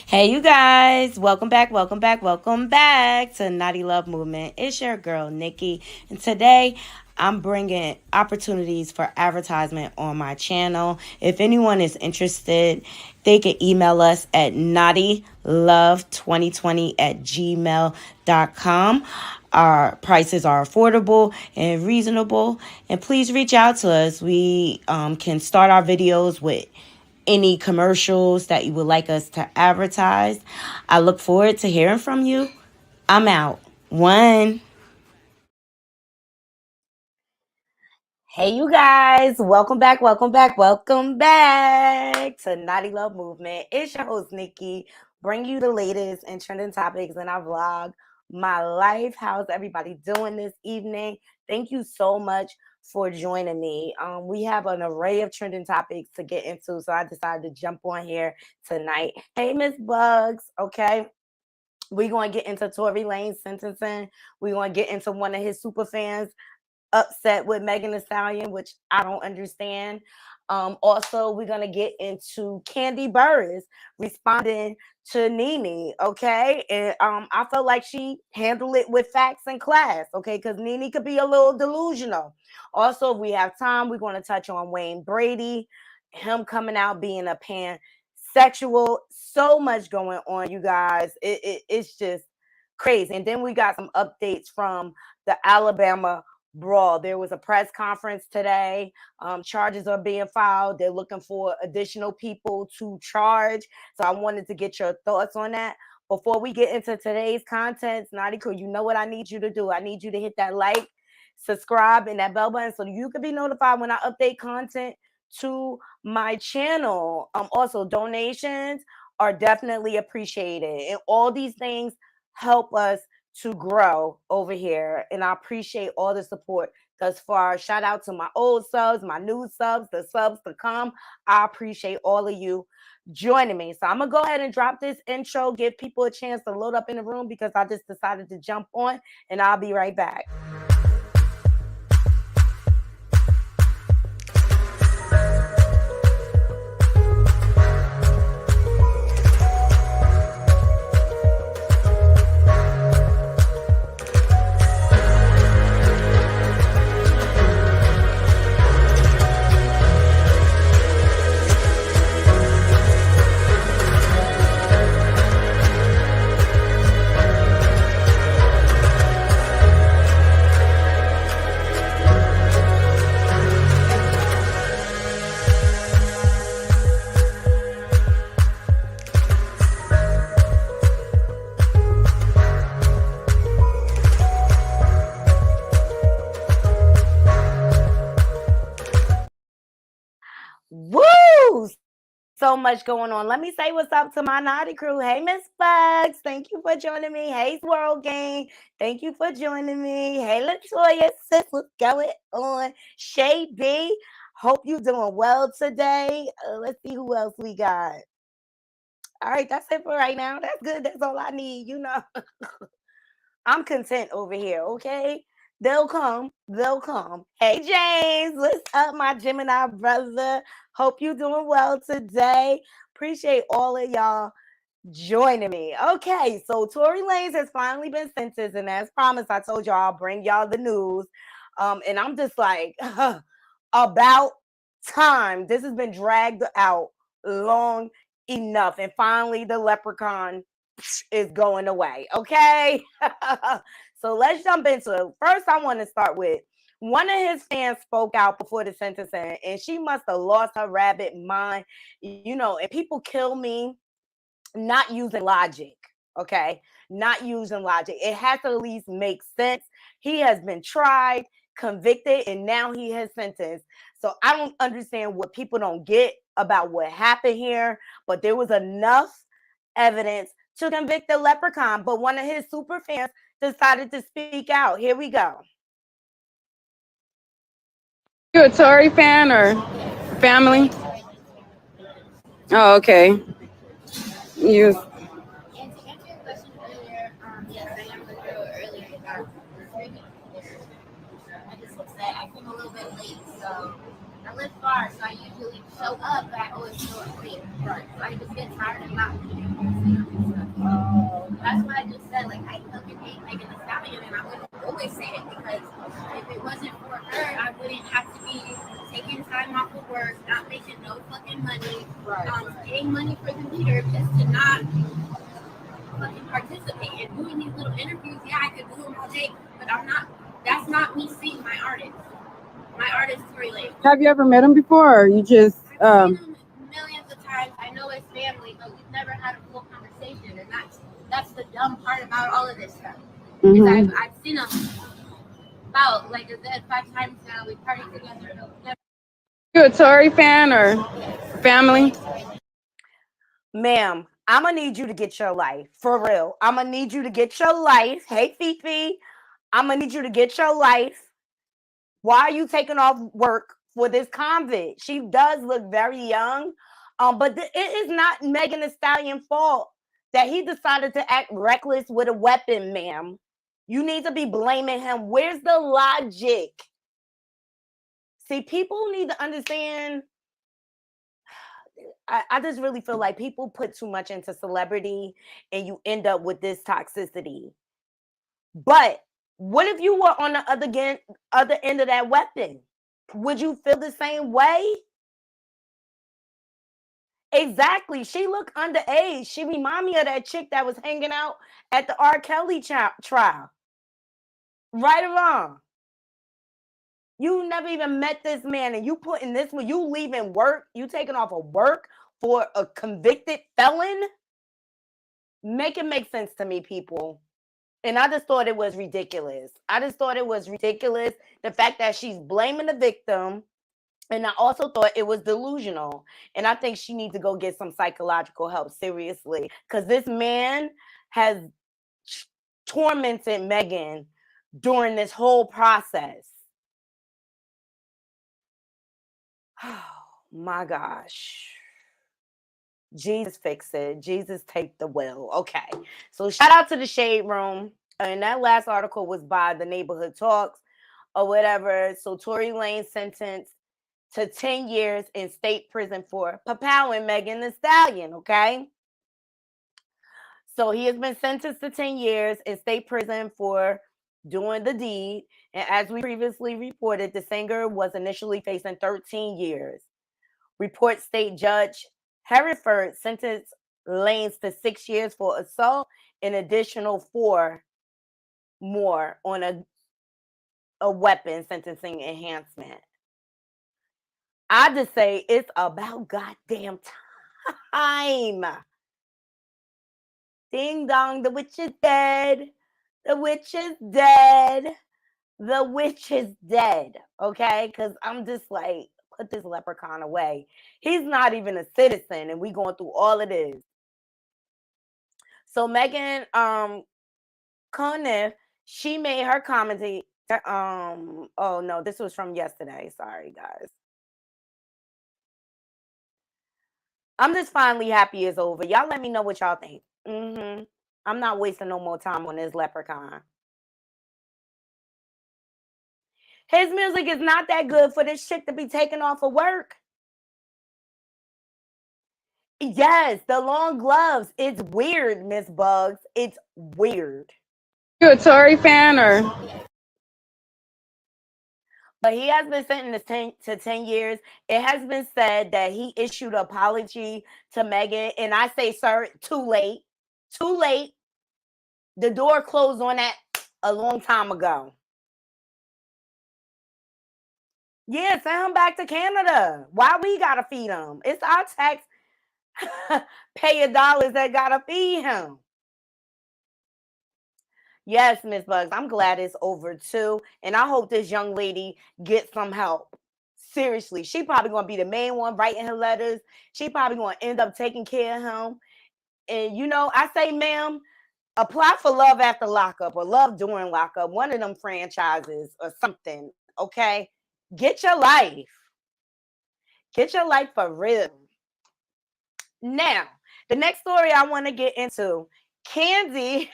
Hey, you guys, welcome back to Naughty Love Movement. It's your girl, Nikki, and today I'm bringing opportunities for advertisement on my channel. If anyone is interested, they can email us at knottylove2020 at gmail.com. Our prices are affordable and reasonable, and please reach out to us. We can start our videos with any commercials that you would like us to advertise. I look forward to hearing from you. I'm out. One. Hey, you guys. Welcome back to Naughty Love Movement. It's your host, Nikki, bring you the latest and trending topics in our vlog, My Life. How's everybody doing this evening? Thank you so much for joining me. We have an array of trending topics to get into, so I decided to jump on here tonight. Hey, Miss Bugs. Okay. We're going to get into Tory Lanez sentencing. We're going to get into one of his super fans upset with Megan Thee Stallion, which I don't understand. Also, we're gonna get into Kandi Burruss responding to Nene, okay? And I felt like she handled it with facts and class, okay? Because Nene could be a little delusional. Also, if we have time, we're gonna touch on Wayne Brady, him coming out being a pansexual. So much going on, you guys. It's just crazy. And then we got some updates from the Alabama Brawl. There was a press conference today. Charges are being filed. They're looking for additional people to charge. So I wanted to get your thoughts on that. Before we get into today's content, Naughty Crew, you know what I need you to do. I need you to hit that like, subscribe, and that bell button so you can be notified when I update content to my channel. Also, donations are definitely appreciated. And all these things help us to grow over here. And I appreciate all the support thus far. Shout out to my old subs, my new subs, the subs to come. I appreciate all of you joining me. So I'm going to go ahead and drop this intro, give people a chance to load up in the room because I just decided to jump on, and I'll be right back. Woo! So much going on. Let me say what's up to my naughty crew. Hey, Miss Bugs. Thank you for joining me. Hey, Swirl Gang. Thank you for joining me. Hey, Latoya. Sis, what's going on? Shay B. Hope you're doing well today. Let's see who else we got. All right, that's it for right now. That's good. That's all I need. You know, I'm content over here. Okay. They'll come. They'll come. Hey, James. What's up, my Gemini brother? Hope you're doing well today. Appreciate all of y'all joining me. Okay, so Tory Lanez has finally been sentenced, and as promised, I told y'all I'll bring y'all the news. And I'm just like, about time. This has been dragged out long enough, and finally, the leprechaun is going away. Okay, so let's jump into it. First, I want to start with one of his fans spoke out before the sentencing, and she must have lost her rabbit mind. You know, and people kill me not using logic. Okay, not using logic. It has to at least make sense. He has been tried, convicted, and now he has sentenced. So I don't understand what people don't get about what happened here, but there was enough evidence to convict the leprechaun. But one of his super fans decided to speak out. Here we go. You a Tory fan or family? Oh, okay. You. And to answer your question earlier, yes, I am with you earlier about I just upset. I came a little bit late, so I live far, so I usually show up, but I always show up late. Right. So I just get tired of not being able to see them and stuff. That's why I just said, like, I fucking hate Megan Thee Stallion, and I would always say it because if it wasn't for her, I wouldn't have to be taking time off of work, not making no fucking money, paying money for the meter just to not fucking participate and doing these little interviews. Yeah, I could do them all day, but I'm not. That's not me seeing my artist. My artist Tory Lanez. Have you ever met him before, or you just? I've seen him millions of times. I know his family, but we've never had a full conversation, and that's the dumb part about all of this stuff. Is I've seen him about, like I said, 5 times now. We partied together. You a Tory fan or family? Ma'am, I'm gonna need you to get your life for real. I'm gonna need you to get your life. Hey, Fifi, I'm gonna need you to get your life. Why are you taking off work for this convict? She does look very young, but it is not Megan Thee Stallion's fault that he decided to act reckless with a weapon, ma'am. You need to be blaming him. Where's the logic? See, people need to understand. I just really feel like people put too much into celebrity and you end up with this toxicity. But what if you were on the other end of that weapon? Would you feel the same way? Exactly. She looked underage. She remind me of that chick that was hanging out at the R. Kelly trial. Right or wrong? You never even met this man, and you putting this one, you leaving work, you taking off of work for a convicted felon? Make it make sense to me, people. And I just thought it was ridiculous. The fact that she's blaming the victim. And I also thought it was delusional. And I think she needs to go get some psychological help, seriously. Because this man has tormented Megan during this whole process. Oh, my gosh. Jesus fix it. Jesus take the will. Okay. So shout out to the Shade Room. And that last article was by the Neighborhood Talks or whatever. So Tory Lanez sentenced to 10 years in state prison for papowing Megan Thee Stallion, okay? So he has been sentenced to 10 years in state prison for doing the deed. And as we previously reported, the singer was initially facing 13 years. Report state judge Hereford sentenced Lanez to 6 years for assault, an additional 4 more on a weapon sentencing enhancement. I just say it's about goddamn time. Ding dong, the witch is dead. The witch is dead. The witch is dead. Okay? Because I'm just like, put this leprechaun away. He's not even a citizen, and we going through all of this. So Megan Conniff, she made her commentary. Oh no, this was from yesterday. Sorry, guys. I'm just finally happy it's over. Y'all let me know what y'all think. I'm not wasting no more time on this leprechaun. His music is not that good for this chick to be taken off of work. Yes, the long gloves. It's weird, Miss Bugs. It's weird. You a Tory fan or? But he has been sentenced to 10 years. It has been said that he issued an apology to Megan. And I say, sir, too late. Too late. The door closed on that a long time ago. Yeah, send him back to Canada. Why we gotta feed him? It's our tax payer dollars that gotta feed him. Yes, Miss Bugs, I'm glad it's over too. And I hope this young lady gets some help. Seriously, she probably gonna be the main one writing her letters. She probably gonna end up taking care of him. And you know, I say, ma'am, apply for Love After Lockup or Love During Lockup, one of them franchises or something, okay? Get your life. Get your life for real. Now, the next story I want to get into, Kandi,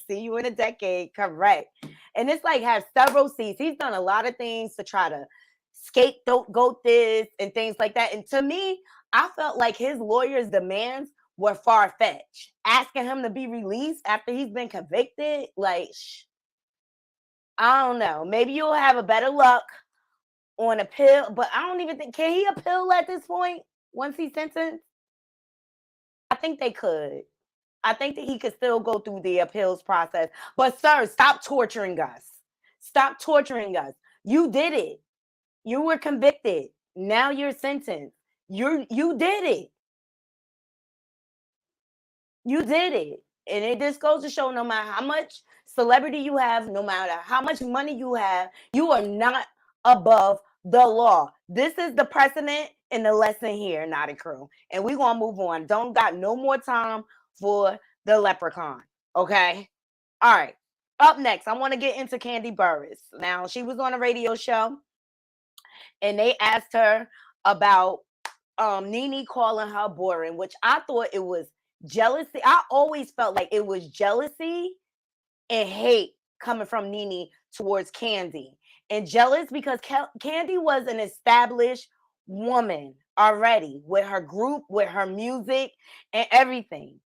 see you in a decade, correct. And it's like has several seats. He's done a lot of things to try to scapegoat this and things like that. And to me, I felt like his lawyer's demands were far-fetched. Asking him to be released after he's been convicted, like, I don't know. Maybe you'll have a better luck on appeal, but I don't even think, can he appeal at this point once he's sentenced? I think they could. I think that he could still go through the appeals process. But sir, stop torturing us. Stop torturing us. You did it. You were convicted. Now you're sentenced. You did it. You did it. And it just goes to show, no matter how much celebrity you have, no matter how much money you have, you are not above the law. This is the precedent and the lesson here, Knotty Crew. And we're going to move on. Don't got no more time for the leprechaun. Okay? All right. Up next, I want to get into Kandi Burruss. Now, she was on a radio show, and they asked her about Nene calling her boring, which I thought it was jealousy. I always felt like it was jealousy and hate coming from Nene towards Kandi. And jealous because Kandi was an established woman already with her group, with her music and everything.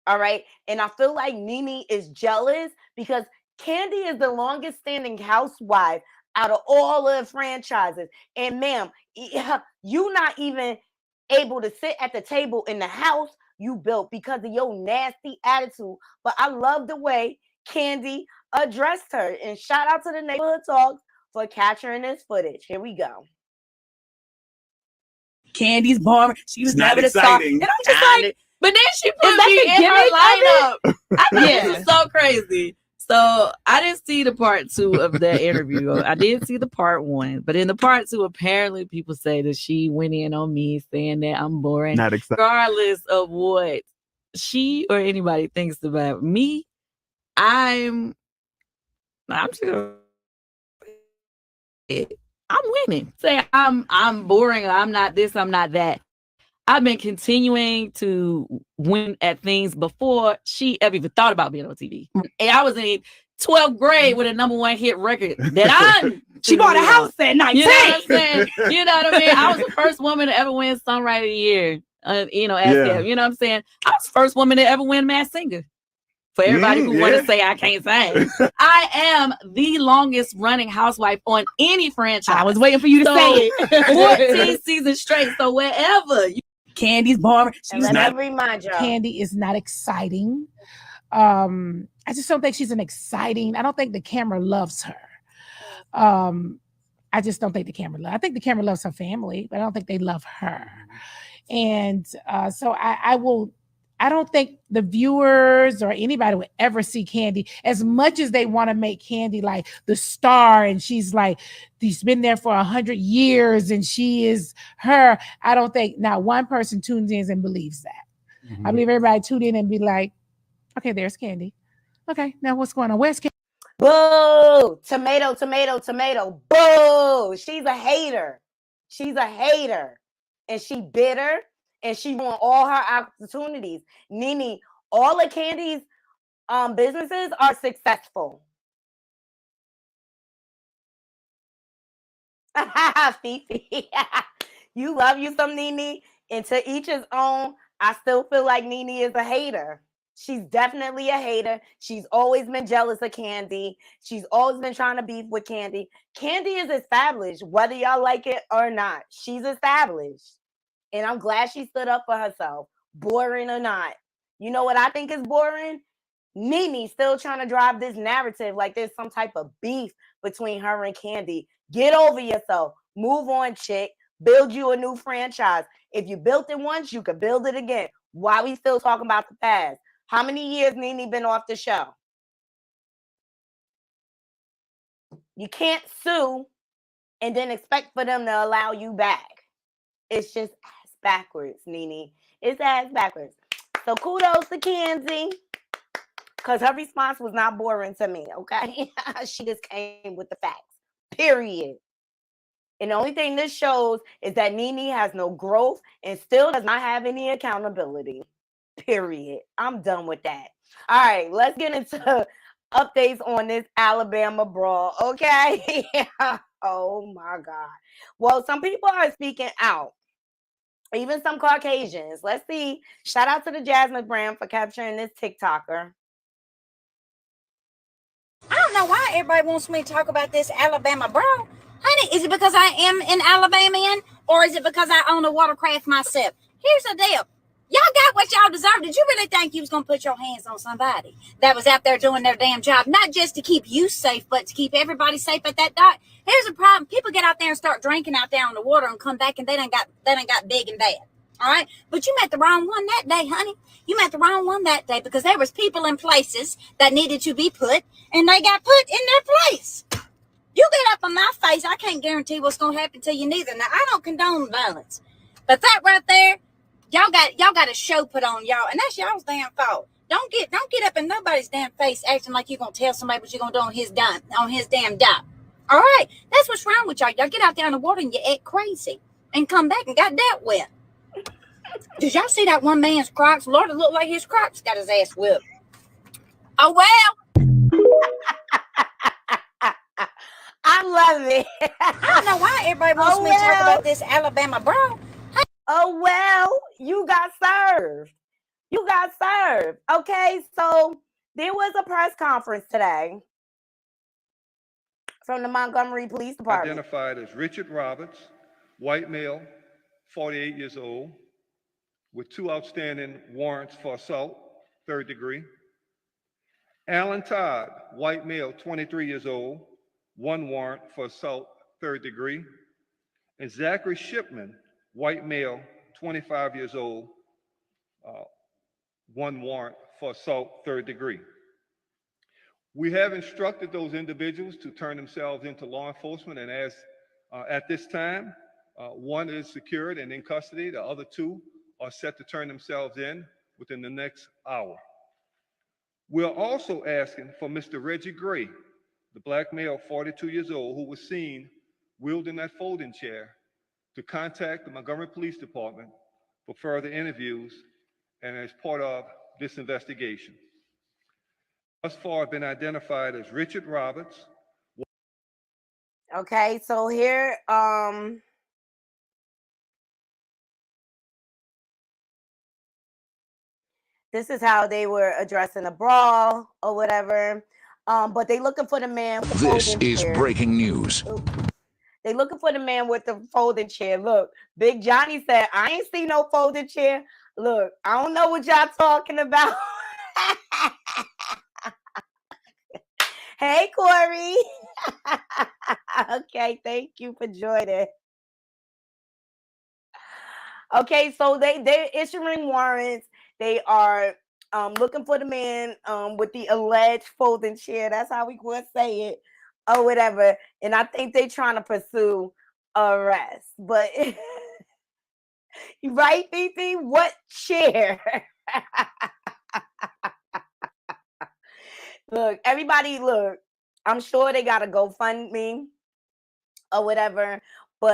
All right. And I feel like Nene is jealous because Kandi is the longest standing housewife out of all of the franchises. And ma'am, you not even able to sit at the table in the house you built because of your nasty attitude. But I love the way Kandi addressed her. And shout out to the Neighborhood Talks for capturing this footage. Here we go. Kandi's born. She was never the star. And I'm just like, but then she put me in her lineup. I thought this was so crazy. So I didn't see the part 2 of that interview. I did see the part 1, but in the part 2, apparently people say that she went in on me saying that I'm boring. Not excited. Regardless of what she or anybody thinks about me, I'm winning. Say I'm boring. Or I'm not this. I'm not that. I've been continuing to win at things before she ever even thought about being on TV. And I was in 12th grade with a #1 hit record that she bought a house at 19. You know what I'm saying? You know what I mean? I was the first woman to ever win Songwriter of the Year. You know what I'm saying? I was the first woman to ever win Masked Singer. For everybody who want to say I can't sing, I am the longest running housewife on any franchise. I was waiting for you to say it. 14 seasons straight. So wherever Kandi's born, Let me remind you, Kandi is not exciting. I just don't think she's an exciting. I don't think the camera loves her. I just don't think the camera. I think the camera loves her family, but I don't think they love her. And so I don't think the viewers or anybody would ever see Kandi as much as they want to make Kandi like the star. And she's been there for 100 years and she is her. I don't think not one person tunes in and believes that. I believe everybody tuned in and be like, okay, there's Kandi. Okay, now what's going on? Where's Kandi? Boo! Tomato, tomato, tomato. Boo! She's a hater. She's a hater. And she bitter. And she won all her opportunities. Nene, all of Kandi's businesses are successful. Fifi. You love you some Nene. And to each his own, I still feel like Nene is a hater. She's definitely a hater. She's always been jealous of Kandi. She's always been trying to beef with Kandi. Kandi is established, whether y'all like it or not. She's established. And I'm glad she stood up for herself, boring or not. You know what I think is boring? Nene still trying to drive this narrative like there's some type of beef between her and Kandi. Get over yourself. Move on, chick. Build you a new franchise. If you built it once, you could build it again. Why we still talking about the past? How many years Nene been off the show? You can't sue and then expect for them to allow you back. It's just backwards, Nene. It's ass backwards. So kudos to Kandi, because her response was not boring to me, okay? She just came with the facts, period. And the only thing this shows is that Nene has no growth and still does not have any accountability, period. I'm done with that. All right, let's get into updates on this Alabama brawl, okay? Oh my God. Well, some people are speaking out. Even some Caucasians. Let's see. Shout out to the Jasmine brand for capturing this TikToker. I don't know why everybody wants me to talk about this Alabama brawl. Honey, is it because I am an Alabamian or is it because I own a watercraft myself? Here's the deal. Y'all got what y'all deserve. Did you really think you was going to put your hands on somebody that was out there doing their damn job, not just to keep you safe, but to keep everybody safe at that dock? Here's the problem. People get out there and start drinking out there on the water and come back and they done got big and bad. All right. But you met the wrong one that day, honey. You met the wrong one that day because there was people in places that needed to be put and they got put in their place. You get up on my face, I can't guarantee what's going to happen to you neither. Now, I don't condone violence, but that right there, y'all got a show put on y'all, and that's y'all's damn fault. Don't get up in nobody's damn face acting like you're going to tell somebody what you're going to do on his damn dock. All right. That's what's wrong with y'all. Y'all get out there in the water and you act crazy and come back and got dealt with. Did y'all see that one man's Crocs? Lord, it looked like his Crocs got his ass whipped. Oh, well. I love it. I don't know why everybody wants me to talk about this Alabama brawl. Oh, well, you got served. You got served. Okay, so there was a press conference today from the Montgomery Police Department. Identified as Richard Roberts, white male, 48 years old, with 2 outstanding warrants for assault, 3rd degree. Alan Todd, white male, 23 years old, 1 warrant for assault, 3rd degree. And Zachary Shipman, white male, 25 years old, 1 warrant for assault, 3rd degree. We have instructed those individuals to turn themselves into law enforcement, and as at this time, 1 is secured and in custody. The other 2 are set to turn themselves in within the next hour. We're also asking for Mr. Reggie Gray, the black male, 42 years old, who was seen wielding that folding chair, to contact the Montgomery Police Department for further interviews and as part of this investigation. Thus far have been identified as Richard Roberts. Okay, so here, this is how they were addressing the brawl or whatever. But they looking for the man. This is breaking news. They looking for the man with the folding chair. Look, Big Johnny said, I ain't see no folding chair. Look, I don't know what y'all talking about. Hey, Corey. Okay, thank you for joining. Okay, so they're issuing warrants. They are looking for the man with the alleged folding chair. That's how we would say it, or whatever. And I think they're trying to pursue arrest. But right, Fifi? What chair? Look, everybody, look. I'm sure they got a GoFundMe or whatever, but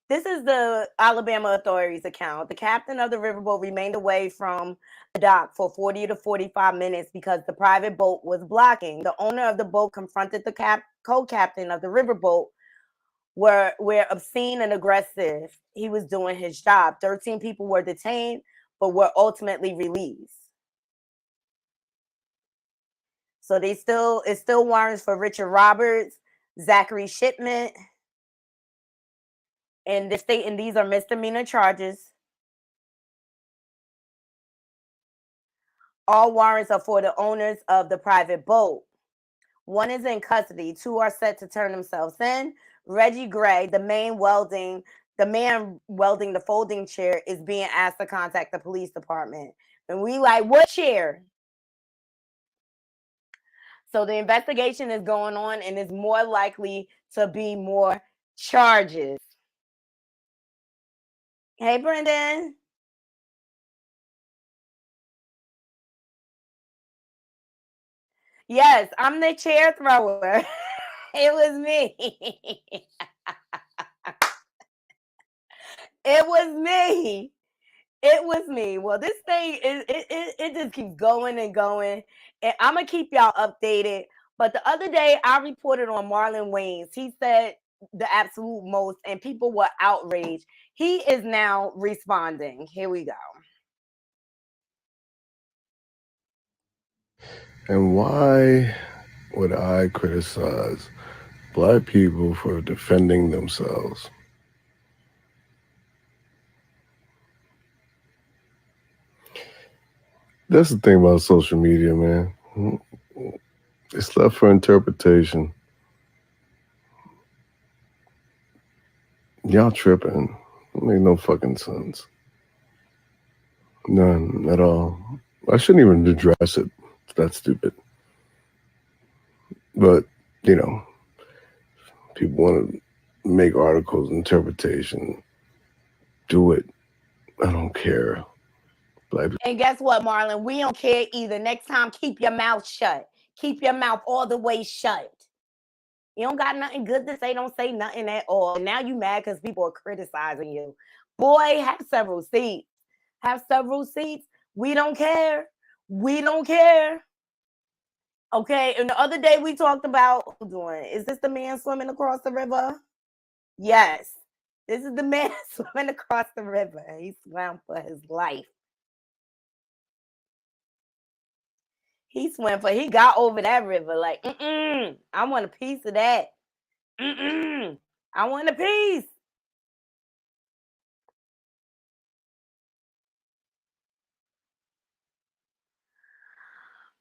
this is the Alabama authorities' account. The captain of the riverboat remained away from the dock for 40 to 45 minutes because the private boat was blocking. The owner of the boat confronted the co-captain of the riverboat were obscene and aggressive. He was doing his job. 13 people were detained, but were ultimately released. So it's still warrants for Richard Roberts, Zachary Shipman, and these are misdemeanor charges. All warrants are for the owners of the private boat. 1 is in custody. 2 are set to turn themselves in. Reggie Gray, the man welding the folding chair, is being asked to contact the police department. And we like, what chair? So the investigation is going on, and it's more likely to be more charges. Hey, Brendan. Yes, I'm the chair thrower. It was me. It was me. It was me. Well, this thing it just keeps going and going, and I'm gonna keep y'all updated. But the other day, I reported on Marlon Wayans. He said the absolute most, and people were outraged. He is now responding. Here we go. And why would I criticize Black people for defending themselves? That's the thing about social media, man. It's left for interpretation. Y'all tripping. It make no fucking sense. None at all. I shouldn't even address it. That's stupid. But, you know, people want to make articles, interpretation. Do it. I don't care. Black people. And guess what, Marlon? We don't care either. Next time, keep your mouth shut. Keep your mouth all the way shut. You don't got nothing good to say. Don't say nothing at all. And now you mad because people are criticizing you. Boy, have several seats. Have several seats. We don't care. We don't care. Okay, and the other day we talked about, is this the man swimming across the river? Yes. This is the man swimming across the river. He swam for his life. He got over that river like, I want a piece of that. I want a piece.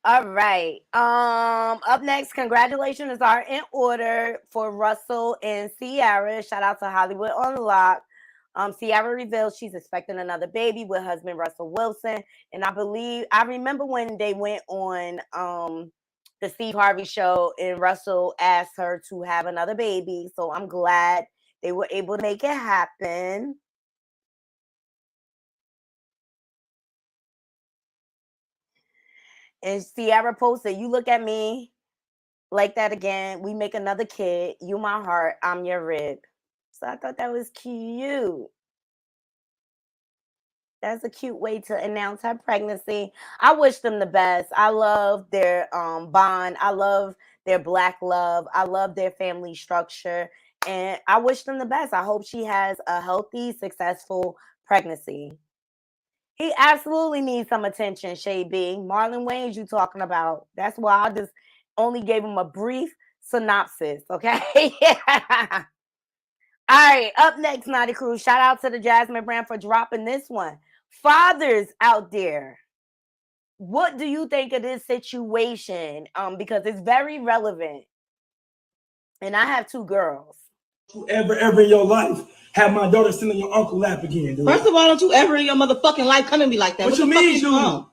All right. Up next, congratulations are in order for Russell and Ciara. Shout out to Hollywood Unlocked. Ciara reveals she's expecting another baby with husband Russell Wilson. And I remember when they went on the Steve Harvey show and Russell asked her to have another baby. So I'm glad they were able to make it happen. And Ciara posted, "You look at me like that again. We make another kid. You my heart. I'm your rib." So I thought that was cute. That's a cute way to announce her pregnancy. I wish them the best. I love their bond. I love their Black love. I love their family structure. And I wish them the best. I hope she has a healthy, successful pregnancy. He absolutely needs some attention, Shay B. Marlon Wayans you talking about. That's why I just only gave him a brief synopsis, okay? All right, up next, Naughty Crew. Shout out to the Jasmine brand for dropping this one. Fathers out there, what do you think of this situation? Because it's very relevant. And I have 2 girls. Ever in your life have my daughter sitting on your uncle lap again, dude? First of all, don't you ever in your motherfucking life come at me like that. What you mean, dude?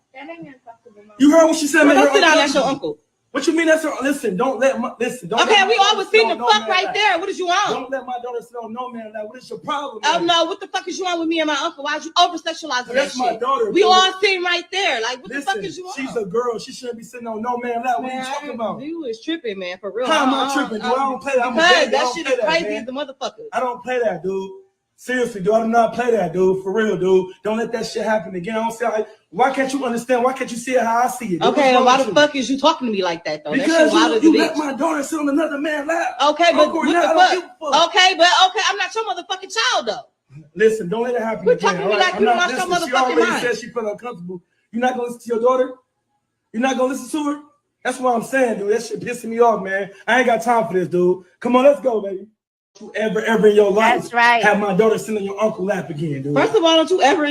You heard what she said? Don't sit down, that's your uncle. What you mean that's her? Listen, don't let my listen. Don't okay, we always seen the fuck right there. What is you on? Don't let my daughter sit on no man lap. What is your problem? Oh no, what the fuck is you on with me and my uncle? Why'd you over sexualize that That's my shit? daughter. We all sitting right there. Like what Listen, the fuck is you on? She's a girl. She shouldn't be sitting on no man lap. What are you talking about? You is tripping, man, for real. How am I tripping, dude? I don't play that. Because that shit is crazy as the motherfucker. I don't play that, dude. Seriously, dude, I do not play that, dude. For real, dude. Don't let that shit happen again. I don't see how, why can't you understand? Why can't you see it how I see it? Dude? Okay, why the fuck is you talking to me like that, though? Because that you let my daughter sit on another man's lap. Okay, but what the fuck? Okay, I'm not your motherfucking child, though. Listen, don't let it happen Quit again. talking to me like you lost your motherfucking She already mind. said she felt uncomfortable. You're not going to listen to your daughter? You're not going to listen to her? That's what I'm saying, dude. That shit pissing me off, man. I ain't got time for this, dude. Come on, let's go, baby. Ever in your life That's right. have my daughter sitting on your uncle lap again, dude. First of all, don't you ever.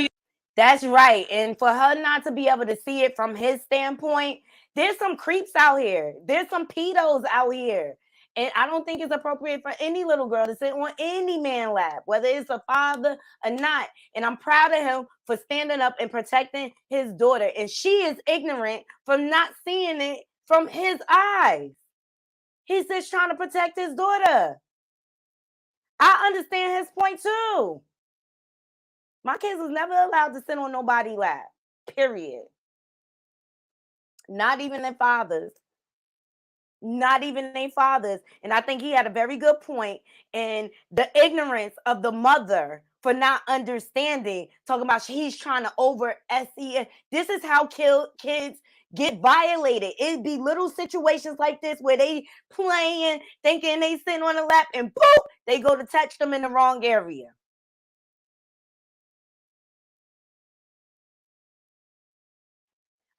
That's right. And for her not to be able to see it from his standpoint, there's some creeps out here. There's some pedos out here. And I don't think it's appropriate for any little girl to sit on any man lap, whether it's a father or not. And I'm proud of him for standing up and protecting his daughter. And she is ignorant from not seeing it from his eyes. He's just trying to protect his daughter. I understand his point too. My kids was never allowed to sit on nobody's lap, period. Not even their fathers. Not even their fathers. And I think he had a very good point in the ignorance of the mother for not understanding. Talking about he's trying to over SEN. This is how kids get violated. It'd be little situations like this where they playing, thinking they sitting on the lap, and boop, they go to touch them in the wrong area.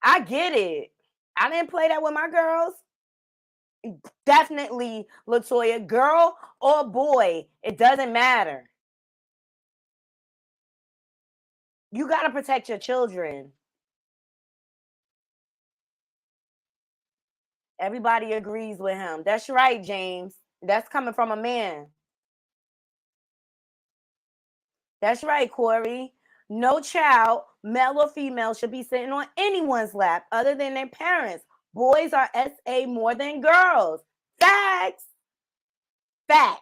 I get it. I didn't play that with my girls. Definitely, Latoya, girl or boy, it doesn't matter. You got to protect your children. Everybody agrees with him. That's right, James. That's coming from a man. That's right, Corey. No child, male or female, should be sitting on anyone's lap other than their parents. Boys are SA more than girls. Facts. Facts.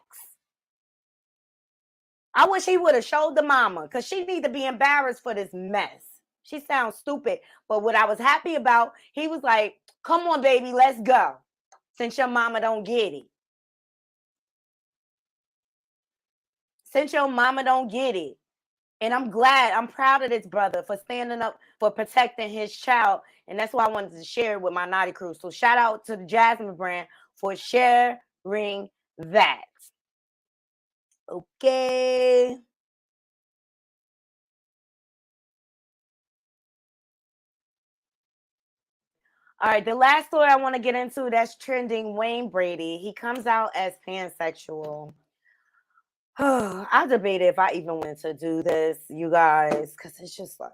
I wish he would have showed the mama, because she need to be embarrassed for this mess. She sounds stupid. But what I was happy about, he was like, come on, baby, let's go. Since your mama don't get it. Since your mama don't get it. And I'm proud of this brother for standing up, for protecting his child. And that's why I wanted to share it with my Naughty crew. So shout out to the Jasmine brand for sharing that. Okay. All right, the last story I want to get into that's trending, Wayne Brady. He comes out as pansexual. I debated if I even wanted to do this, you guys, because it's just like,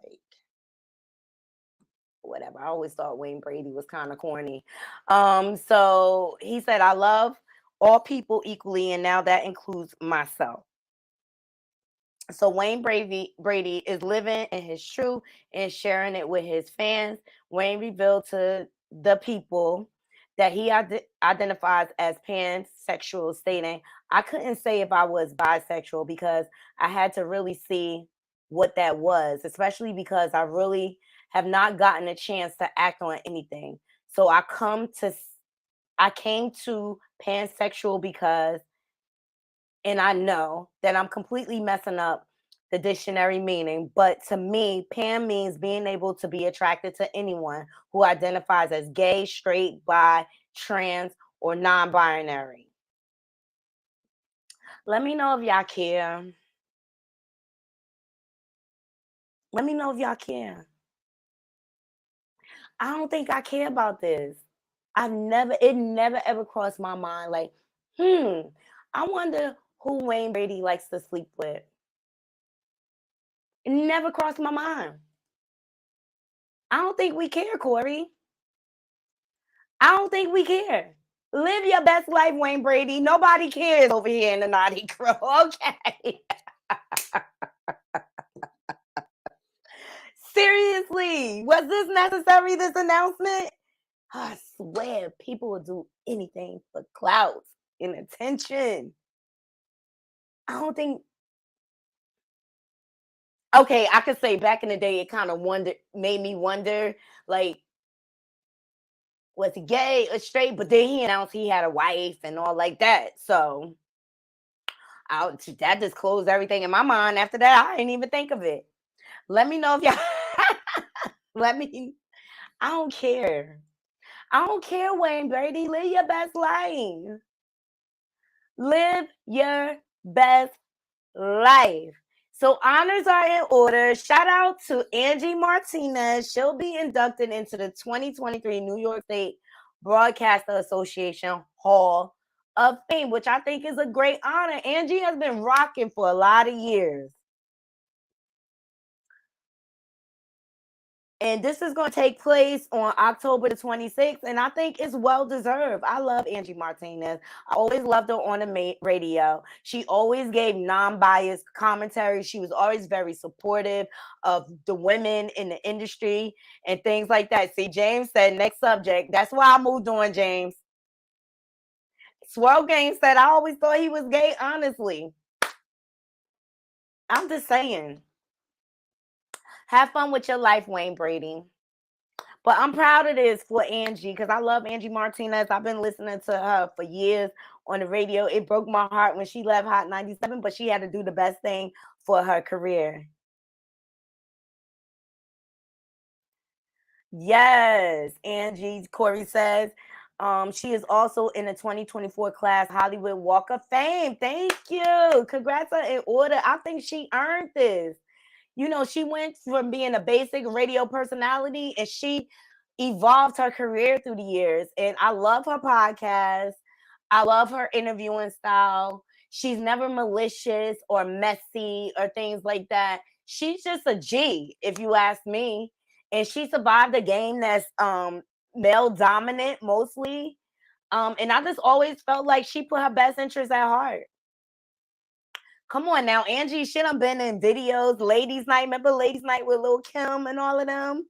whatever. I always thought Wayne Brady was kind of corny. So he said, I love all people equally, and now that includes myself. So Wayne Brady is living in his truth and sharing it with his fans. Wayne revealed to the people that he identifies as pansexual, stating, I couldn't say if I was bisexual because I had to really see what that was, especially because I really have not gotten a chance to act on anything. So I came to pansexual because, and I know that I'm completely messing up the dictionary meaning, but to me, pan means being able to be attracted to anyone who identifies as gay, straight, bi, trans, or non-binary. Let me know if y'all care. Let me know if y'all care. I don't think I care about this. It never ever crossed my mind like, I wonder who Wayne Brady likes to sleep with. It never crossed my mind. I don't think we care, Corey. I don't think we care. Live your best life, Wayne Brady. Nobody cares over here in the Naughty crew. Okay. Seriously, was this necessary, this announcement? I swear people will do anything for clout and attention. I don't think. Okay, I could say back in the day, it kind of made me wonder, like, was he gay or straight? But then he announced he had a wife and all like that. So that just closed everything in my mind. After that, I didn't even think of it. Let me know if y'all. I don't care. I don't care, Wayne Brady. Live your best life. Live your best life. So honors are in order. Shout out to Angie Martinez. She'll be inducted into the 2023 New York State Broadcaster Association Hall of Fame, which I think is a great honor. Angie has been rocking for a lot of years. And this is going to take place on October the 26th. And I think it's well-deserved. I love Angie Martinez. I always loved her on the radio. She always gave non-biased commentary. She was always very supportive of the women in the industry and things like that. See, James said, next subject. That's why I moved on, James. Swirl Game said, I always thought he was gay, honestly. I'm just saying. Have fun with your life, Wayne Brady. But I'm proud of this for Angie because I love Angie Martinez. I've been listening to her for years on the radio. It broke my heart when she left Hot 97, but she had to do the best thing for her career. Yes, Angie Corey says she is also in the 2024 class Hollywood Walk of Fame. Thank you. Congrats on in order. I think she earned this. You know, she went from being a basic radio personality and she evolved her career through the years. And I love her podcast. I love her interviewing style. She's never malicious or messy or things like that. She's just a G, if you ask me. And she survived a game that's male dominant mostly. And I just always felt like she put her best interests at heart. Come on now, Angie, she done been in videos, Ladies Night. Remember Ladies Night with Lil' Kim and all of them?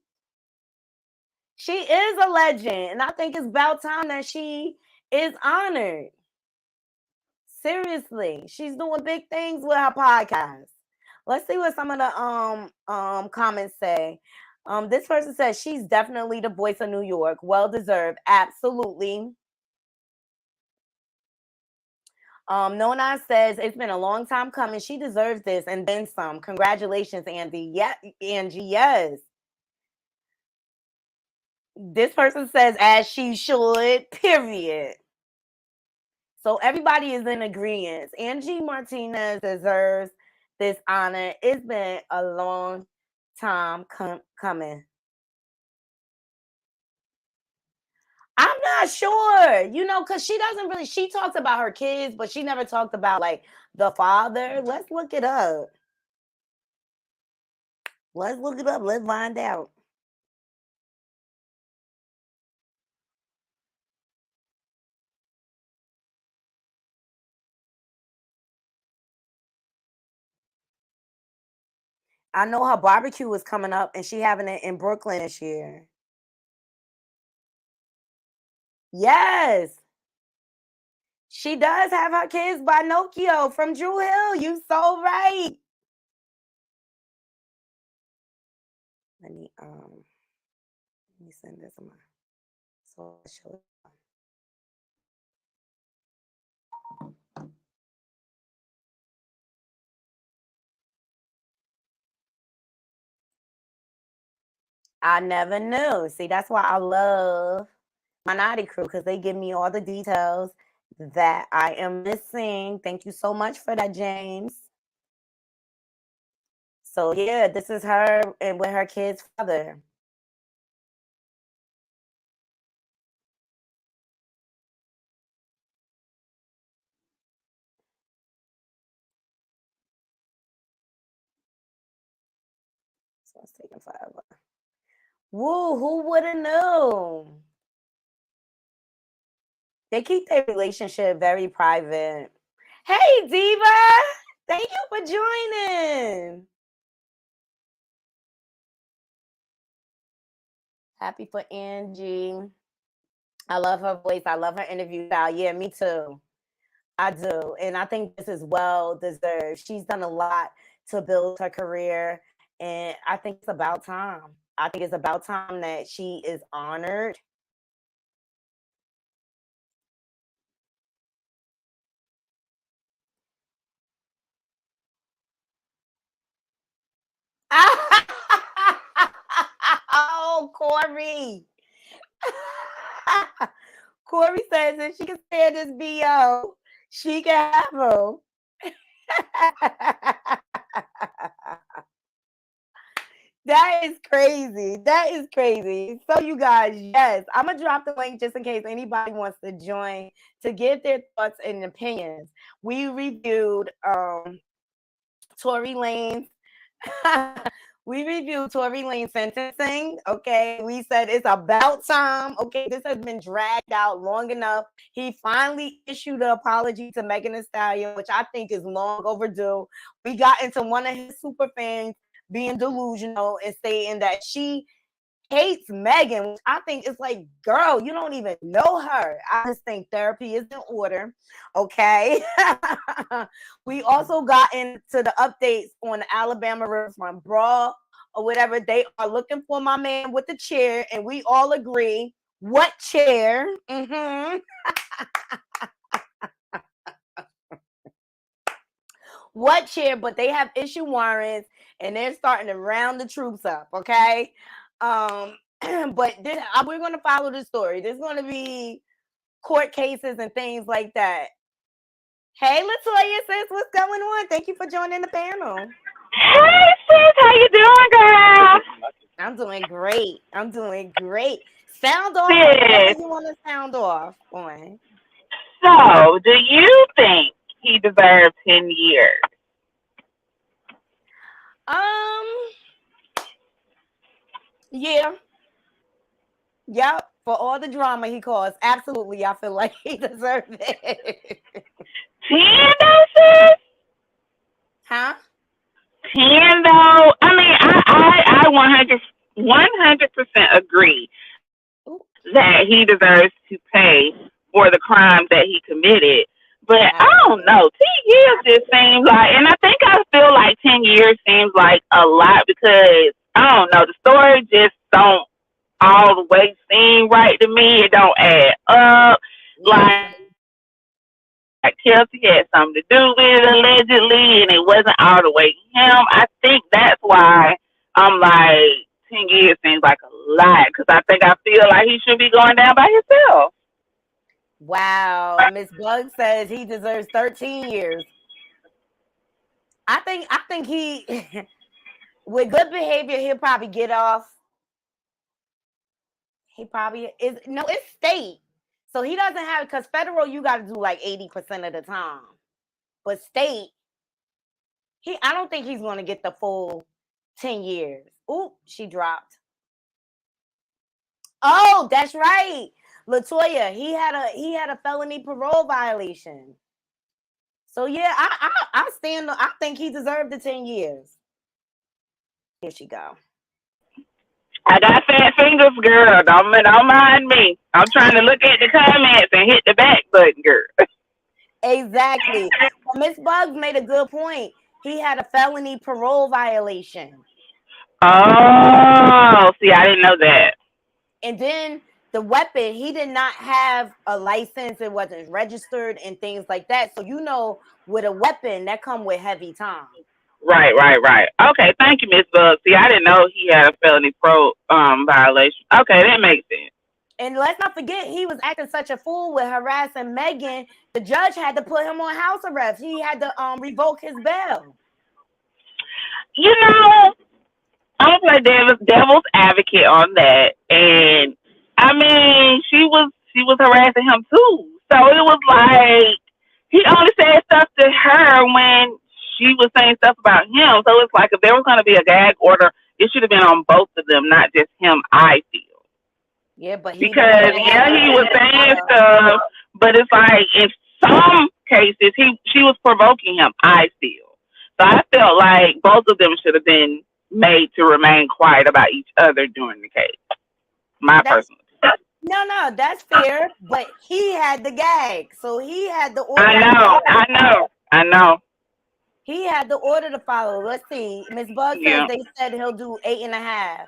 She is a legend. And I think it's about time that she is honored. Seriously. She's doing big things with her podcast. Let's see what some of the comments say. This person says she's definitely the voice of New York. Well deserved. Absolutely. Nona says it's been a long time coming. She deserves this and then some. Congratulations, Andy. Yeah, Angie, yes. This person says as she should, period. So everybody is in agreement. Angie Martinez deserves this honor. It's been a long time coming. I'm not sure, you know, because she talks about her kids, but she never talked about like the father. Let's look it up. Let's look it up. Let's find out. I know her barbecue is coming up and she having it in Brooklyn this year. Yes. She does have her kids by Nokia from Drew Hill. You so right. Let me send this to my social. I never knew. See, that's why I love my Naughty crew, because they give me all the details that I am missing. Thank you so much for that, James. So yeah, this is her and with her kid's father. So it's taking forever. Woo, who would have known? They keep their relationship very private. Hey, Diva! Thank you for joining. Happy for Angie. I love her voice. I love her interview style. Yeah, me too. I do. And I think this is well deserved. She's done a lot to build her career. And I think it's about time. I think it's about time that she is honored. Oh, Corey. Corey says if she can stand this BO, she can have him. That is crazy. That is crazy. So you guys, yes, I'm going to drop the link just in case anybody wants to join to give their thoughts and opinions. We reviewed Tory Lanez. We reviewed Tory Lanez sentencing. Okay. We said it's about time. Okay. This has been dragged out long enough. He finally issued an apology to Megan Thee Stallion, which I think is long overdue. We got into one of his super fans being delusional and saying that she hates Megan, which I think is like, girl, you don't even know her. I just think therapy is in order. Okay. We also got into the updates on the Alabama Riverfront Brawl or whatever. They are looking for my man with the chair, and we all agree. What chair? what chair, but they have issue warrants and they're starting to round the troops up. Okay. But we're going to follow the story. There's going to be court cases and things like that. Hey, Latoya, sis, what's going on? Thank you for joining the panel. Hey, sis, how you doing, girl? I'm doing great. Sound off. Sis. Whatever you want to sound off on. So, do you think he deserves 10 years? Yeah. Yep. For all the drama he caused, absolutely, I feel like he deserves it. 10 though, sis? Huh? 10 though? I mean, I 100% agree that he deserves to pay for the crimes that he committed. But I don't know, 10 years just seems like, and I feel like 10 years seems like a lot because, I don't know, the story just don't all the way seem right to me. It don't add up. Like Kelsey had something to do with it allegedly, and it wasn't all the way him. I think that's why I'm like, 10 years seems like a lot because I feel like he should be going down by himself. Wow. Miss Bug says he deserves 13 years. I think he, with good behavior, he'll probably get off. He probably is. No, it's state. So he doesn't have, because federal, you got to do like 80% of the time. But state, I don't think he's going to get the full 10 years. Oop, she dropped. Oh, that's right. Latoya, he had a felony parole violation. So yeah, I think he deserved the 10 years. Here she go. I got fat fingers, girl. Don't mind me. I'm trying to look at the comments and hit the back button, girl. Exactly. Well, Miss Bugs made a good point. He had a felony parole violation. Oh, see, I didn't know that. And then the weapon, he did not have a license. It wasn't registered and things like that. So, with a weapon, that come with heavy time. Right. Okay, thank you, Miss Bug. See, I didn't know he had a felony violation. Okay, that makes sense. And let's not forget, he was acting such a fool with harassing Megan. The judge had to put him on house arrest. He had to revoke his bail. I'm gonna play devil's advocate on that, and I mean, she was harassing him too. So it was like he only said stuff to her when she was saying stuff about him. So it's like if there was gonna be a gag order, it should have been on both of them, not just him. I feel. Yeah, but he was saying stuff, but it's like in some cases she was provoking him. I feel. So I felt like both of them should have been made to remain quiet about each other during the case. My personal opinion. No, that's fair. But he had the gag, so he had the order. I know. He had the order to follow. Let's see. Miss Bug says they said he'll do 8.5.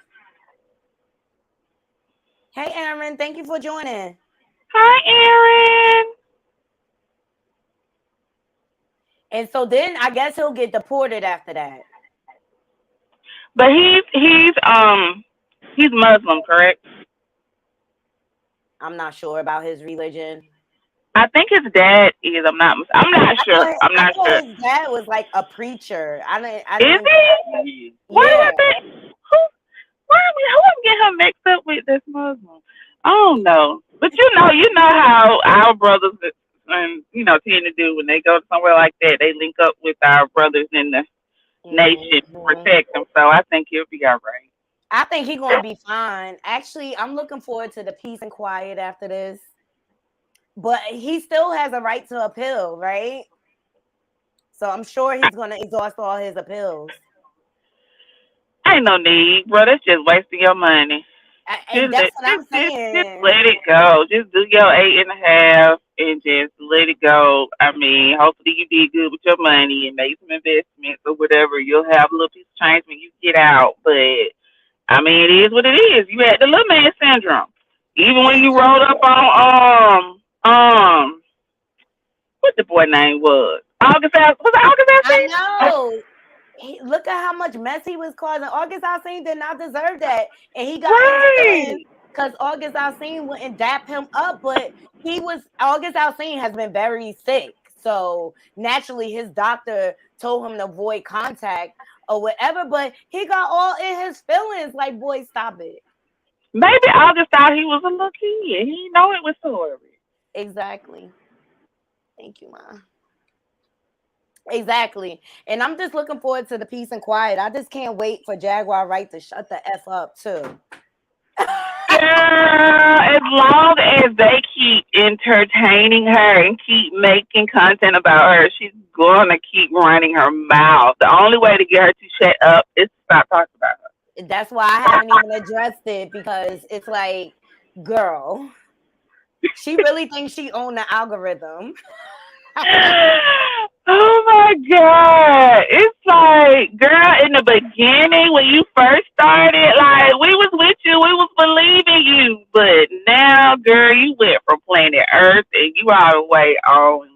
Hey, Aaron. Thank you for joining. Hi, Aaron. And so then I guess he'll get deported after that. But he's Muslim, correct? I'm not sure about his religion. I think his dad is. I'm not sure. I thought his dad was like a preacher. Is he? Why am getting her mixed up with this Muslim? I don't know. But you know how our brothers and tend to do when they go somewhere like that. They link up with our brothers in the nation to protect them. So I think he'll be all right. I think he's going to be fine. Actually, I'm looking forward to the peace and quiet after this. But he still has a right to appeal, right? So I'm sure he's going to exhaust all his appeals. Ain't no need, bro. That's just wasting your money. That's what I'm saying. Just let it go. Just do your 8.5 and just let it go. I mean, hopefully you did good with your money and made some investments or whatever. You'll have a little piece of change when you get out. But I mean, it is what it is. You had the little man syndrome. Even when you rolled up on what the boy name was. August was it August I Alsina? know. Look at how much mess he was causing. August Alsina did not deserve that, and he got Right. his because August Alsina wouldn't dap him up, but August Alsina has been very sick, so naturally his doctor told him to avoid contact or whatever. But he got all in his feelings. Like, boy, stop it. Maybe August thought he was a little kid. He didn't know it was Tory. Exactly. Thank you, Ma. Exactly. And I'm just looking forward to the peace and quiet. I just can't wait for Jaguar Wright to shut the F up too. As long as they keep entertaining her and keep making content about her, she's gonna keep running her mouth. The only way to get her to shut up is to stop talking about her. That's why I haven't even addressed it, because it's like, girl, she really thinks she owned the algorithm. Oh my God. It's like, girl, in the beginning when you first started, like, we was with you, we was believing you. But now, girl, you went from planet Earth and you all the way on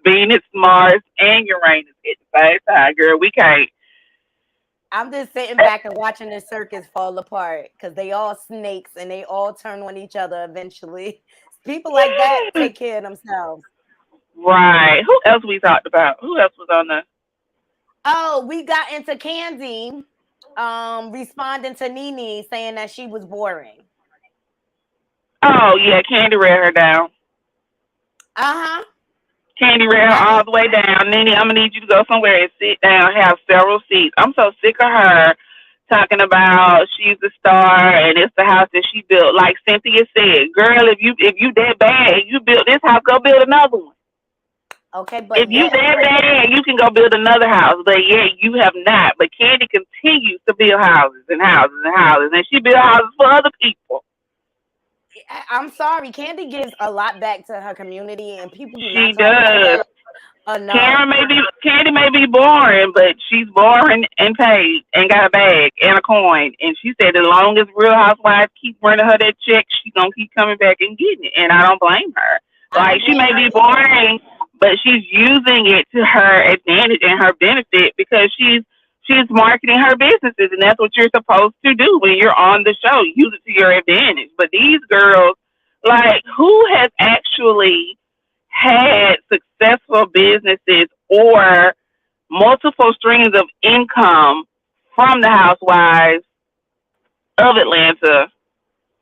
Venus, Mars, and Uranus at the same time, girl. We can't. I'm just sitting back and watching the circus fall apart, because they all snakes and they all turn on each other eventually. People like that take care of themselves. Right. Who else we talked about? Who else was on the? Oh, we got into Kandi responding to Nene saying that she was boring. Oh, yeah, Kandi ran her down. Uh-huh. Kandi ran her all the way down. Nene, I'm going to need you to go somewhere and sit down, have several seats. I'm so sick of her talking about she's the star and it's the house that she built. Like Cynthia said, girl, if you that bad, you built this house, go build another one. Okay, but if you that bad, you can go build another house. But yeah, you have not. But Kandi continues to build houses and houses and houses, and she builds houses for other people. I'm sorry, Kandi gives a lot back to her community, and people do She not does. Kandi may be boring, but she's boring and paid and got a bag and a coin. And she said as long as Real Housewives keep running her that check, she's gonna keep coming back and getting it. And I don't blame her. Like, she may be boring, but she's using it to her advantage and her benefit, because she's marketing her businesses, and that's what you're supposed to do when you're on the show. Use it to your advantage. But these girls, like, who has actually had successful businesses or multiple streams of income from the Housewives of Atlanta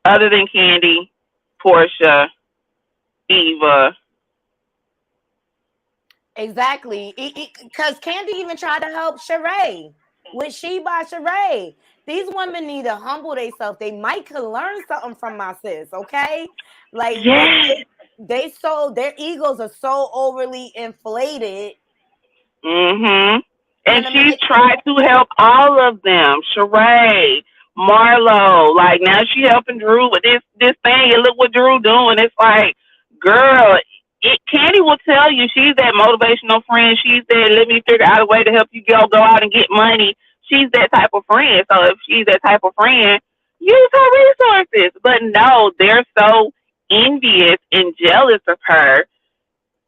other than Kandi, Portia, Eva? Exactly, because Kandi even tried to help Sheree with She by Sheree. These women need to humble themselves. They might could learn something from my sis, okay? Like, their egos are so overly inflated. Mm-hmm. And she's tried to help all of them. Sheree, Marlo, like, now she helping Drew with this thing, and look what Drew doing. It's like, girl, Kandi will tell you she's that motivational friend. She's that, let me figure out a way to help you go out and get money. She's that type of friend. So if she's that type of friend, use her resources. But no, they're so envious and jealous of her.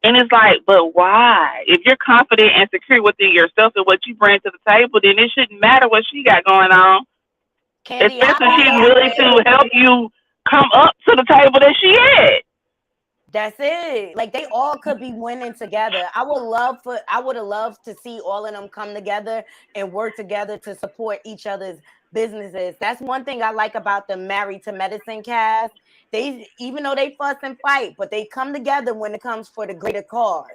And it's like, but why? If you're confident and secure within yourself and what you bring to the table, then it shouldn't matter what she got going on. Kandi, especially if she's willing to help you come up to the table that she at. That's it. Like, they all could be winning together. I would have loved to see all of them come together and work together to support each other's businesses. That's one thing I like about the Married to Medicine cast. They, even though they fuss and fight, but they come together when it comes for the greater cause.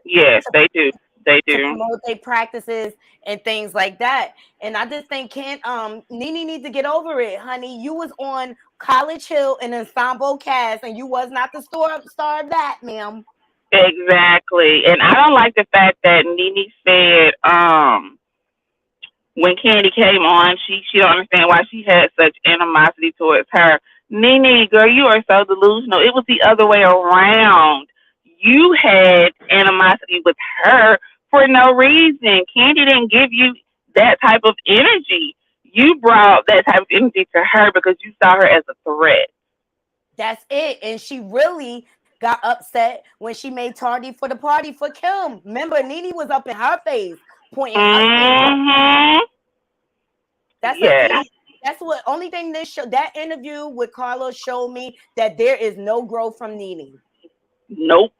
Yes, they do. They do. To promote their practices and things like that. And I just think Nene needs to get over it, honey. You was on College Hill in ensemble cast, and you was not the star of that, ma'am. Exactly. And I don't like the fact that Nene said when Kandi came on, she don't understand why she had such animosity towards her. Nene, girl, you are so delusional. It was the other way around. You had animosity with her for no reason. Kandi didn't give you that type of energy. You brought that type of energy to her because you saw her as a threat. That's it. And she really got upset when she made tardy for the party for Kim. Remember, Nene was up in her face, pointing her finger. That's what only thing that interview with Carlos showed me, that there is no growth from Nene. Nope.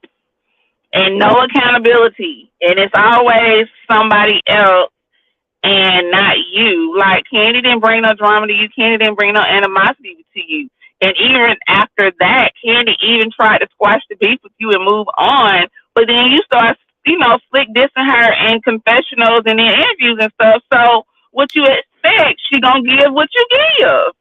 And no accountability. And it's always somebody else and not you. Like, Kandi didn't bring no drama to you. Kandi didn't bring no animosity to you. And even after that, Kandi even tried to squash the beef with you and move on. But then you start, slick dissing her in confessionals and in interviews and stuff. So what you expect? She gonna give what you give.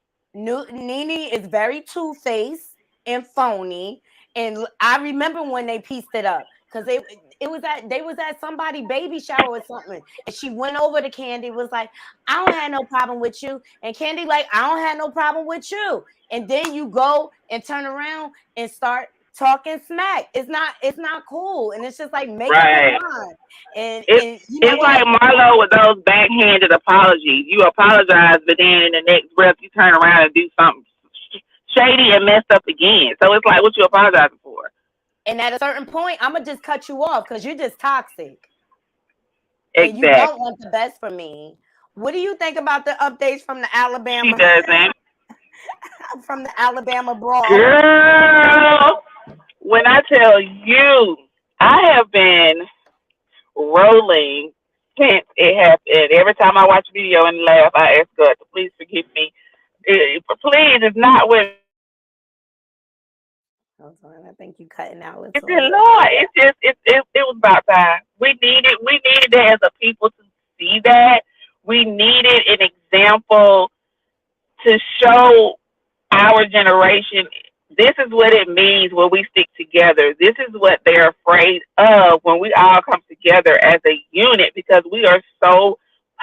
Nene is very two-faced and phony. And I remember when they pieced it up, because they was at somebody's baby shower or something, and she went over to Kandi, was like, I don't have no problem with you, and Kandi like, I don't have no problem with you, and then you go and turn around and start talking smack. It's not cool, and it's just like make up your mind. And it's like Marlo with those backhanded apologies. You apologize, but then in the next breath you turn around and do something shady and messed up again. So it's like, what you apologizing for? And at a certain point, I'm gonna just cut you off because you're just toxic. Exactly. And you don't want the best for me. What do you think about the updates from the Alabama? She doesn't. From the Alabama Brawl. Girl, when I tell you, I have been rolling since it happened. Every time I watch a video and laugh, I ask God to please forgive me. Please, it's not with. I think you cutting out. It's Lord. It was about time. We needed that as a people to see that. We needed an example to show our generation, this is what it means when we stick together. This is what they're afraid of when we all come together as a unit, because we are so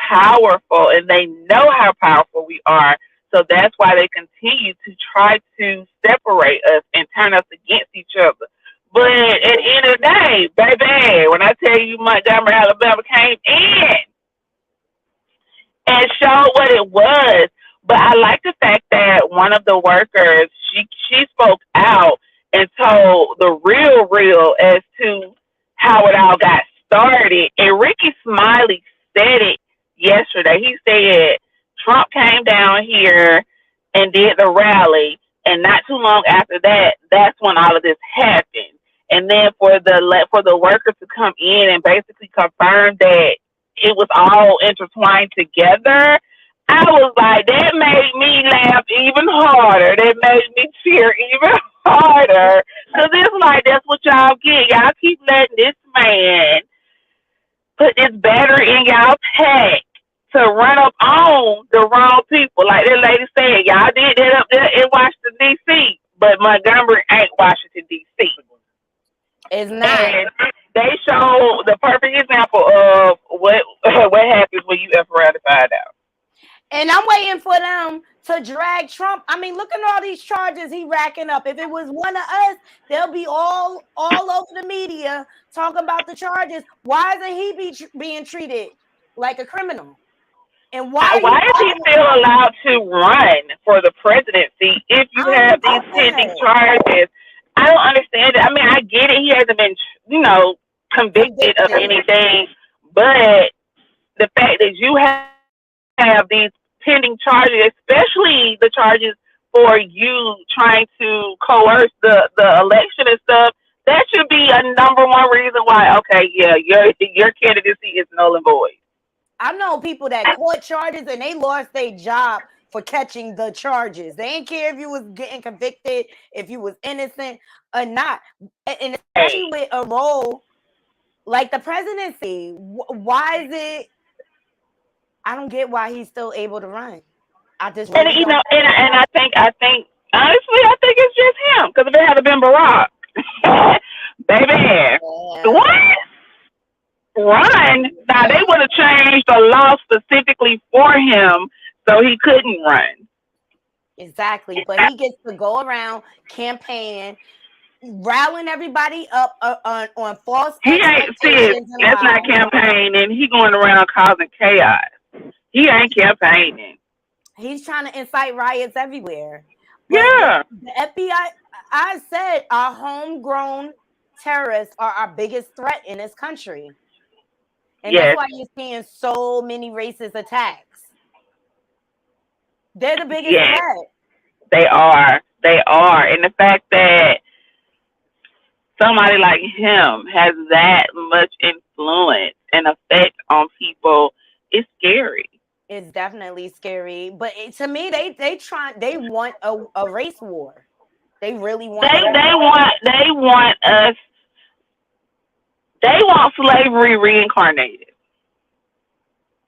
powerful and they know how powerful we are. So that's why they continue to try to separate us and turn us against each other. But at the end of the day, baby, when I tell you Montgomery, Alabama came in and showed what it was. But I like the fact that one of the workers, she spoke out and told the real as to how it all got started. And Ricky Smiley said it yesterday. He said Trump came down here and did the rally, and not too long after that, that's when all of this happened. And then for the workers to come in and basically confirm that it was all intertwined together, I was like, that made me laugh even harder. That made me cheer even harder. Because it's like, that's what y'all get. Y'all keep letting this man put this battery in y'all pack to run up on the wrong people. Like that lady said, y'all did that up there in Washington, D.C., but Montgomery ain't Washington, D.C. It's not. And they show the perfect example of what happens when you ever find out. And I'm waiting for them to drag Trump. I mean, look at all these charges he racking up. If it was one of us, they'll be all over the media talking about the charges. Why isn't he being treated like a criminal? And why is he still allowed to run for the presidency if you have these pending charges? I don't understand it. I mean, I get it. He hasn't been, convicted of anything, but the fact that you have these pending charges, especially the charges for you trying to coerce the election and stuff, that should be a number one reason why, okay, yeah, your candidacy is null and void. I know people that caught charges and they lost their job for catching the charges. They didn't care if you was getting convicted, if you was innocent or not. And especially with a role like the presidency, why is it? I don't get why he's still able to run. I just really and I think honestly, I think it's just him, because if it had been Barack, baby, what? Run? Now they would have changed the law specifically for him so he couldn't run. Exactly, but he gets to go around campaigning, rallying everybody up on false. He ain't serious. That's not campaigning. He going around causing chaos. He ain't campaigning. He's trying to incite riots everywhere. Yeah. The FBI, I said our homegrown terrorists are our biggest threat in this country. And that's Yes, why you're seeing so many racist attacks. They're the biggest yes, threat. they are. They are. And the fact that somebody like him has that much influence and effect on people is scary. It's definitely scary. But to me, they want a race war. They really want They want us. They want slavery reincarnated.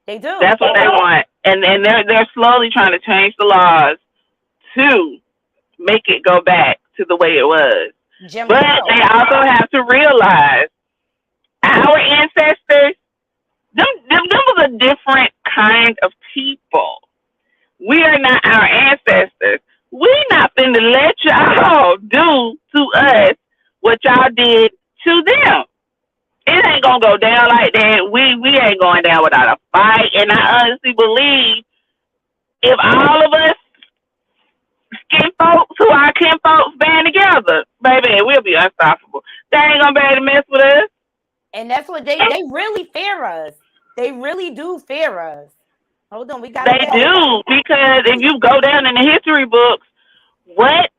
They do. That's what they want, and they're slowly trying to change the laws to make it go back to the way it was. But they also have to realize our ancestors, them was a different kind of people. We are not our ancestors. We not finna let y'all do to us what y'all did to them. It ain't gonna go down like that. We ain't going down without a fight. And I honestly believe if all of us skin folks who are kin folks band together, baby, we'll be unstoppable. They ain't gonna be able to mess with us. And that's what they really fear us. They really do fear us. Hold on, we got. They do, because if you go down in the history books, what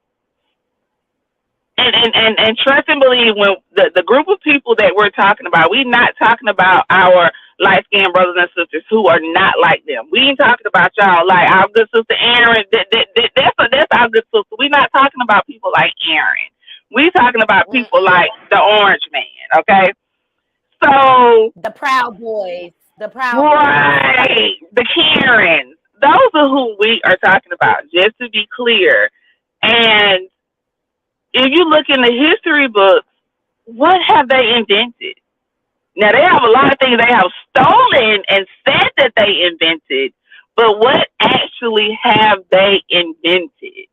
and trust and believe, when the group of people that we're talking about, we're not talking about our light skinned brothers and sisters who are not like them. We ain't talking about y'all like our good sister Aaron. That's our good sister. We're not talking about people like Aaron. We're talking about people like the Orange Man. Okay, so the Proud Boys. The Karens. Those are who we are talking about, just to be clear. And if you look in the history books, what have they invented? Now, they have a lot of things they have stolen and said that they invented, but what actually have they invented?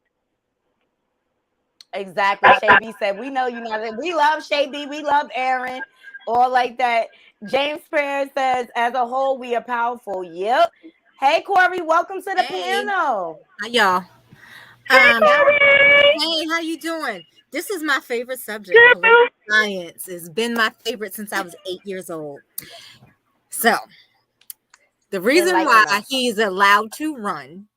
Exactly. Shay B said, we know you know that. We love Shay B. We love Aaron. All like that. James Spears says, as a whole, we are powerful. Yep. Hey, Corey, welcome to the panel. Hi, y'all. Hey, how you doing? This is my favorite subject. Political science has been my favorite since I was 8 years old. So, the reason why he's allowed to run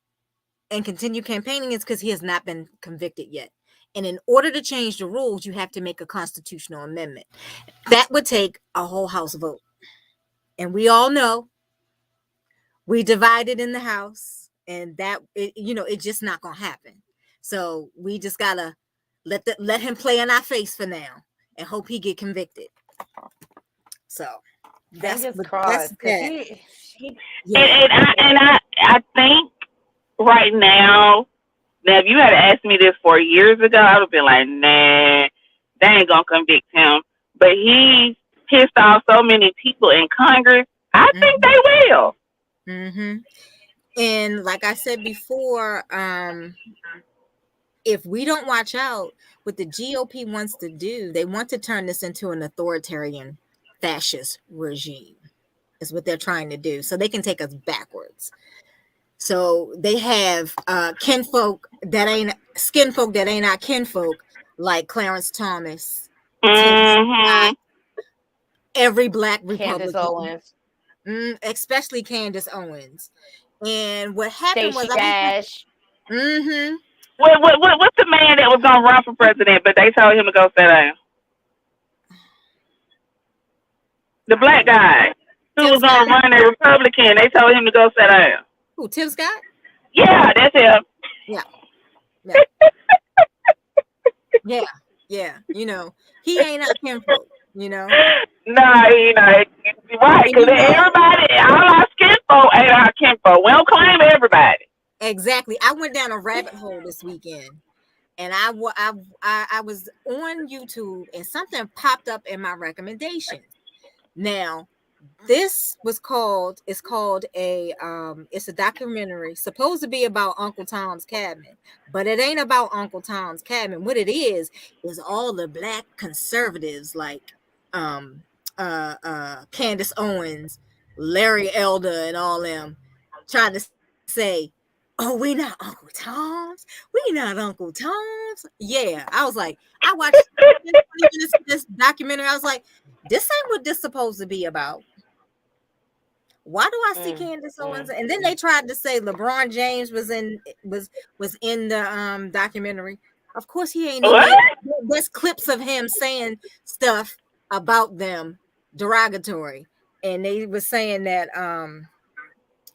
and continue campaigning is because he has not been convicted yet. And in order to change the rules, you have to make a constitutional amendment. That would take a whole House vote. And we all know we divided in the House, and it's just not going to happen. So we just got to let him play in our face for now and hope he get convicted. So that's that. I think right now, if you had asked me this 4 years ago, I would have been like, nah, they ain't gonna convict him. But he's pissed off so many people in Congress. I think they will. Mm-hmm. And like I said before, if we don't watch out, what the GOP wants to do, they want to turn this into an authoritarian fascist regime, is what they're trying to do, so they can take us backwards. So they have skin folk that ain't our kinfolk, like Clarence Thomas, every black Republican, especially Candace Owens. And what happened was What's the man that was gonna run for president, but they told him to go sit down? The black guy who was gonna run a Republican, they told him to go sit down. Who, Tim Scott? Yeah, that's him. Yeah. You know, he ain't our kinfolk, you know. No, you know, right, because everybody, all our kinfolk ain't our kinfolk. We don't claim everybody. Exactly. I went down a rabbit hole this weekend, and I was on YouTube, and something popped up in my recommendations. Now, this it's called it's a documentary supposed to be about Uncle Tom's Cabin, but it ain't about Uncle Tom's Cabin. What it is all the black conservatives like Candace Owens, Larry Elder, and all them trying to say oh, we not Uncle Tom's. We not Uncle Tom's. Yeah, I was like, I watched 20 minutes of this documentary. I was like, this ain't what this supposed to be about. Why do I see Candace Owens? And then they tried to say LeBron James was in the documentary. Of course he ain't. There's clips of him saying stuff about them derogatory, and they were saying that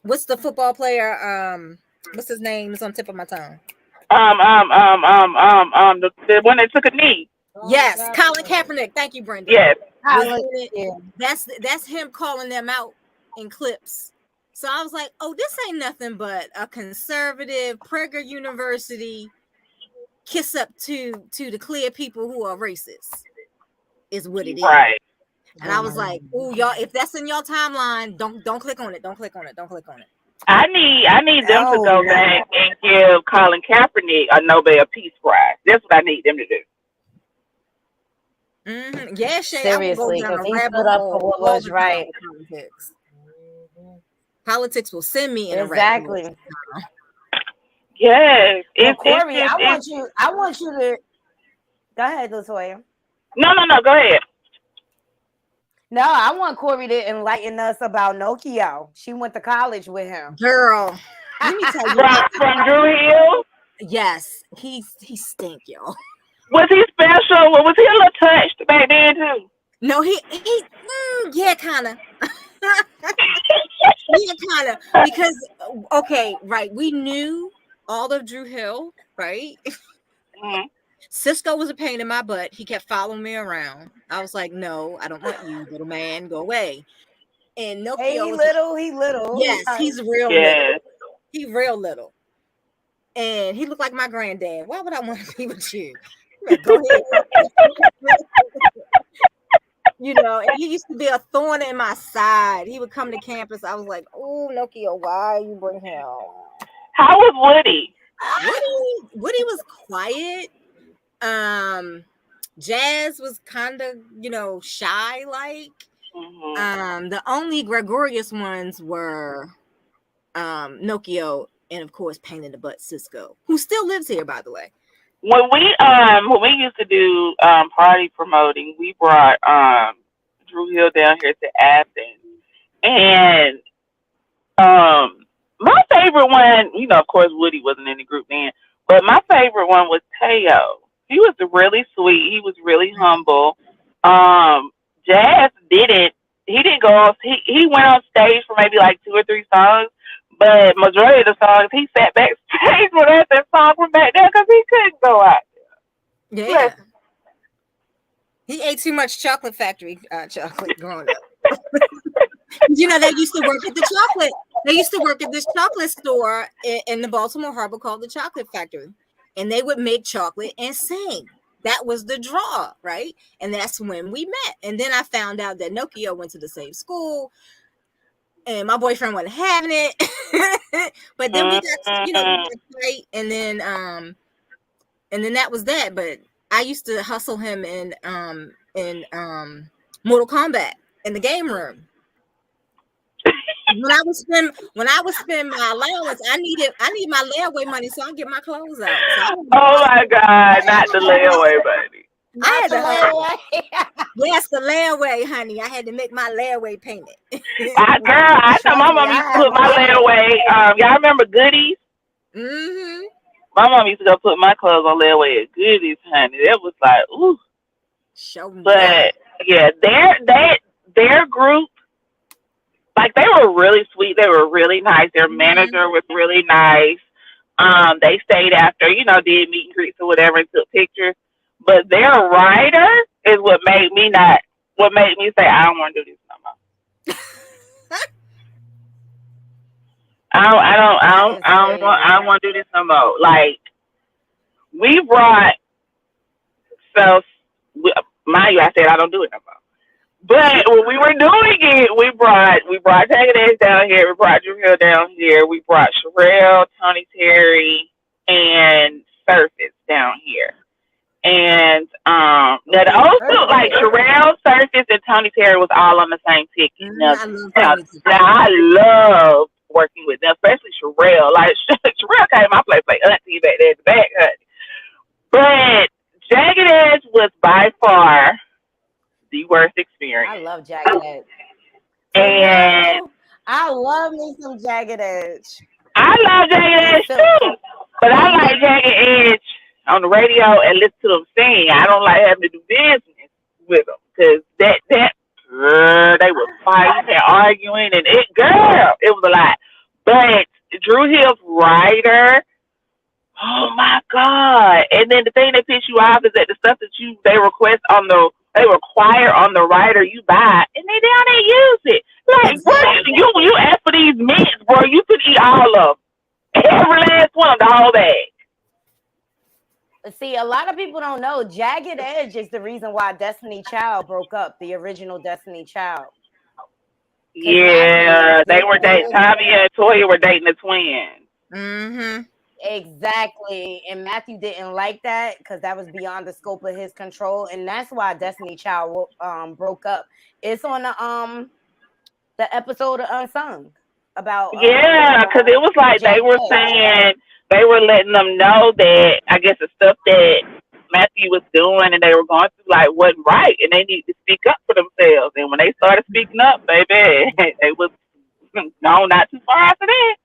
what's the football player? What's his name? It's on the tip of my tongue. The one that took a knee. Yes, Colin Kaepernick. Thank you, Brenda. Yes. That's him calling them out in clips. So I was like, oh, this ain't nothing but a conservative Prager University kiss up to declare people who are racist is what it is. Right. And I was like, oh, y'all, if that's in your timeline, don't click on it. Don't click on it. Don't click on it. I need them to go back and give Colin Kaepernick a Nobel Peace Prize. That's what I need them to do. Mm-hmm. Yeah, Shay, seriously, because he stood up for what was right. Politics will send me in exactly. a rat. Yes. Corey, I want you to go ahead, Latoya. No, go ahead. No, I want Corey to enlighten us about Nokia. She went to college with him. Girl, let me tell you. from Drew Hill? Yes, he stink, y'all. Was he special? Was he a little touched back then too? No, yeah, kind of. Yeah, kind of. Because, okay, right, we knew all of Drew Hill, right? Mm-hmm. Cisco was a pain in my butt. He kept following me around. I was like, no, I don't want you, little man. Go away. And Nokia he little. Yes, he's real little. He real little. And he looked like my granddad. Why would I want to be with you? Like, go ahead. You know, and he used to be a thorn in my side. He would come to campus. I was like, oh, Nokia, why you bring him? How was Woody? Woody was quiet. Jazz was kind of, shy like. Mm-hmm. The only gregarious ones were Nokia and of course pain in the butt Cisco, who still lives here, by the way. When we used to do party promoting, we brought Drew Hill down here to Athens, and my favorite one, of course Woody wasn't in the group then, but my favorite one was Teo. He was really sweet. He was really humble. Jazz didn't go off. He went on stage for maybe like 2 or 3 songs, but majority of the songs he sat backstage when that song from back there because he couldn't go out there. Yeah. He ate too much chocolate factory chocolate growing up. They used to work at the chocolate. They used to work at this chocolate store in the Baltimore Harbor called the Chocolate Factory. And they would make chocolate and sing. That was the draw, right? And that's when we met. And then I found out that Nokia went to the same school. And my boyfriend wasn't having it. But then we got tight. And then that was that. But I used to hustle him in Mortal Kombat in the game room. When I would spend my allowance, I need my layaway money so I get my clothes out. So oh my God, not the layaway money. I had yes, the layaway, honey. I had to make my layaway payment. I know my mom used to put my layaway. Y'all remember Goodies? Mm-hmm. My mom used to go put my clothes on layaway at Goodies, honey. That was like, ooh. Show me. But yeah, their group. Like, they were really sweet. They were really nice. Their manager was really nice. They stayed after, did meet and greets or whatever and took pictures. But their writer is what made me say, I don't want to do this no more. I don't want to do this no more. Like, we brought, mind you, I said I don't do it no more. But when we were doing it, we brought Taggadash down here, we brought Drew Hill down here, we brought Sherelle, Tony Terry, and Surface down here. And that also, like, Sherelle, Surface, and Tony Terry was all on the same ticket. I working with them, especially Sherelle. Like Sherelle came to my place like auntie back there at the back, honey. But Jagged Edge was by far the worst experience. I love Jagged Edge. And I love me some Jagged Edge. I love Jagged Edge too. But I like Jagged Edge on the radio and listen to them sing. I don't like having to do business with them because that they were fighting and arguing and it was a lot. But Drew Hill's writer, oh my God! And then the thing that pisses you off is that the stuff that they require on the writer you buy, and they down there use it. Like, bro, you ask for these mints, bro. You could eat all of them, every last one, the whole bag. See, a lot of people don't know Jagged Edge is the reason why Destiny Child broke up. The original Destiny Child. Yeah, they were dating. Tommy and Toya were dating the twins. Mm-hmm. Exactly, and Matthew didn't like that because that was beyond the scope of his control, and that's why Destiny Child broke up. It's on the episode of Unsung about because it was like they were saying they were letting them know that I guess the stuff that Matthew was doing and they were going through like wasn't right, and they need to speak up for themselves. And when they started speaking up, baby, they was no, not too far after that.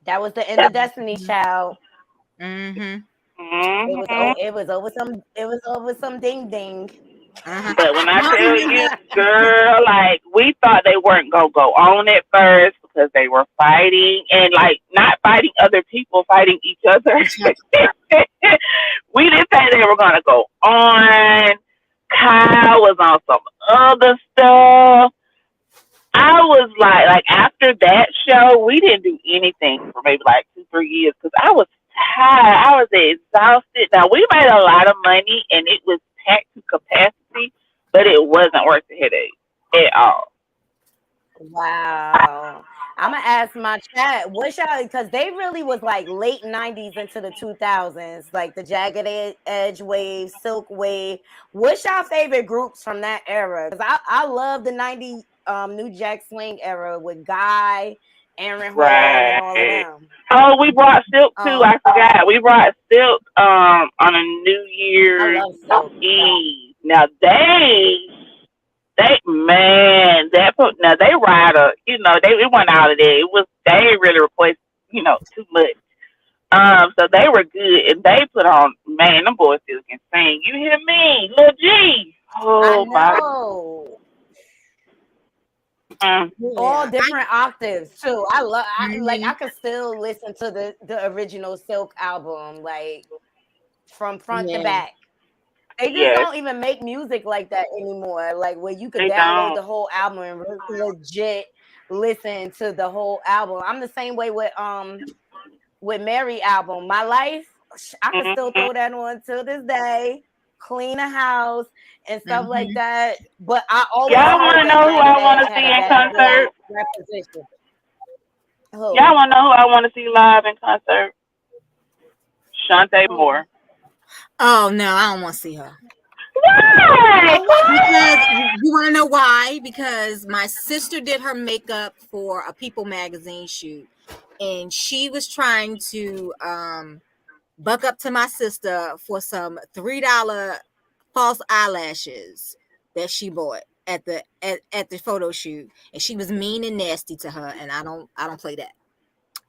That was the end of Destiny Child. Mm-hmm. It was over some ding ding. But when I tell you, girl, like we thought they weren't gonna go on at first because they were fighting and like not fighting other people, fighting each other. We didn't think they were gonna go on. Kyle was on some other stuff. I was like after that show, we didn't do anything for maybe like 2-3 years because I was tired. I was exhausted. Now we made a lot of money and it was packed to capacity, but it wasn't worth the headache at all. Wow. I'm gonna ask my chat, what y'all, because they really was like late 90s into the 2000s, like the Jagged Edge wave, Silk wave. What's y'all favorite groups from that era? Because I love the 90s New Jack Swing era with Guy, Aaron Hall, and all of them. Oh, we brought Silk too. I forgot. We brought Silk on a New Year's Eve. Now they ride it went out of there. They really replaced too much. So they were good and they put on, man, them boys still can sing. You hear me, Lil G? Oh my. All different octaves too. I could still listen to the original Silk album, like from front to back. They just don't even make music like that anymore. Like where you could download the whole album and legit listen to the whole album. I'm the same way with Mary album. My Life, I can still throw that on till this day. Clean a house and stuff like that. But I always y'all want to know who I want to see in concert? Y'all want to know who I want to see live in concert? Shantae Moore. Oh no, I don't want to see her. Why? Because you want to know why? Because my sister did her makeup for a People magazine shoot, and she was trying to buck up to my sister for some $3 false eyelashes that she bought at the photo shoot, and she was mean and nasty to her, and I don't play that.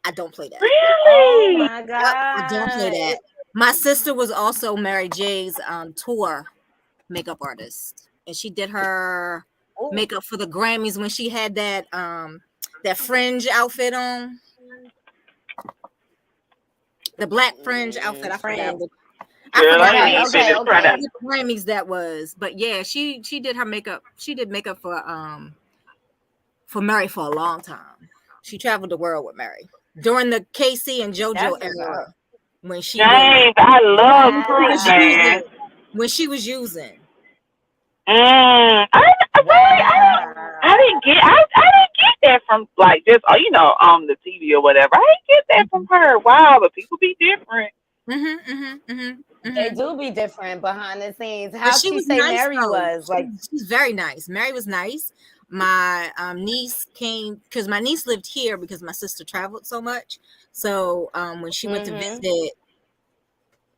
I don't play that. Really? Oh my God. I don't play that. My sister was also Mary J's tour makeup artist, and she did her makeup for the Grammys when she had that fringe outfit on. The black fringe outfit. I forgot. The Grammys that was. But yeah, she did her makeup. She did makeup for Mary for a long time. She traveled the world with Mary during the Casey and JoJo era. When she I love when she was using. I didn't get that from like just on the TV or whatever. I didn't get that from her. Wow, but people be different. They do be different behind the snes. How she say nice, Mary was like? She's very nice. Mary was nice. my niece came because my niece lived here because my sister traveled so much. So when she went to visit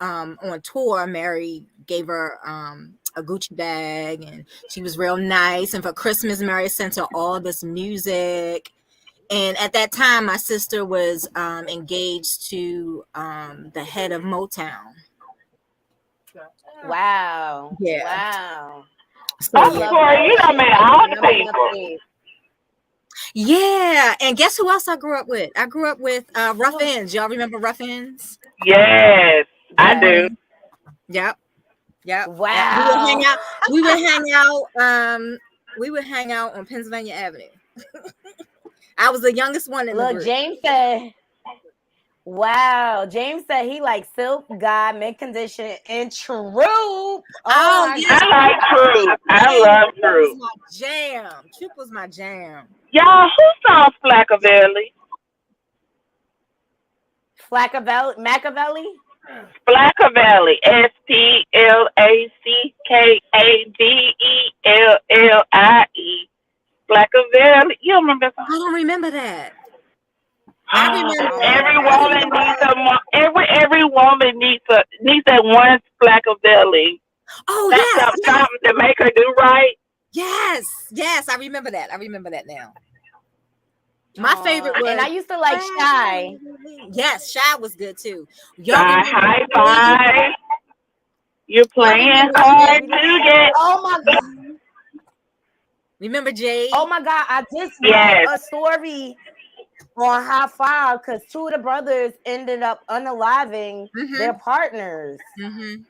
on tour, Mary gave her a Gucci bag, and she was real nice. And for Christmas, Mary sent her all this music. And at that time, my sister was engaged to the head of Motown. Wow. Yeah. Wow. So, Tory, you done met all the people. Yeah, and guess who else I grew up with? I grew up with Rough Ends. Y'all remember Rough Ends? Yes, I do. Yep. Wow. We would hang out on Pennsylvania Avenue. I was the youngest one in the group. James said, wow. James said he likes Silk, God, Mint Condition, and Troop. Oh, I like Troop. I love Troop. Troop was my jam. Troop was my jam. Y'all, who saw Flaccavelli? Machiavelli? Flaccavelli. SPLACKAVELLIE. Flaccavelli. You don't remember that song? I don't remember that. Every woman needs that one Flaccavelli. Oh, that's something to make her do right. Yes, I remember that. Now. My favorite was, and I used to like Shy. Yes, Shy was good too. Shy, high five. You're playing hard to get. Oh my God. Remember Jade? Oh my God, I just read a story on High Five because two of the brothers ended up unaliving their partners. And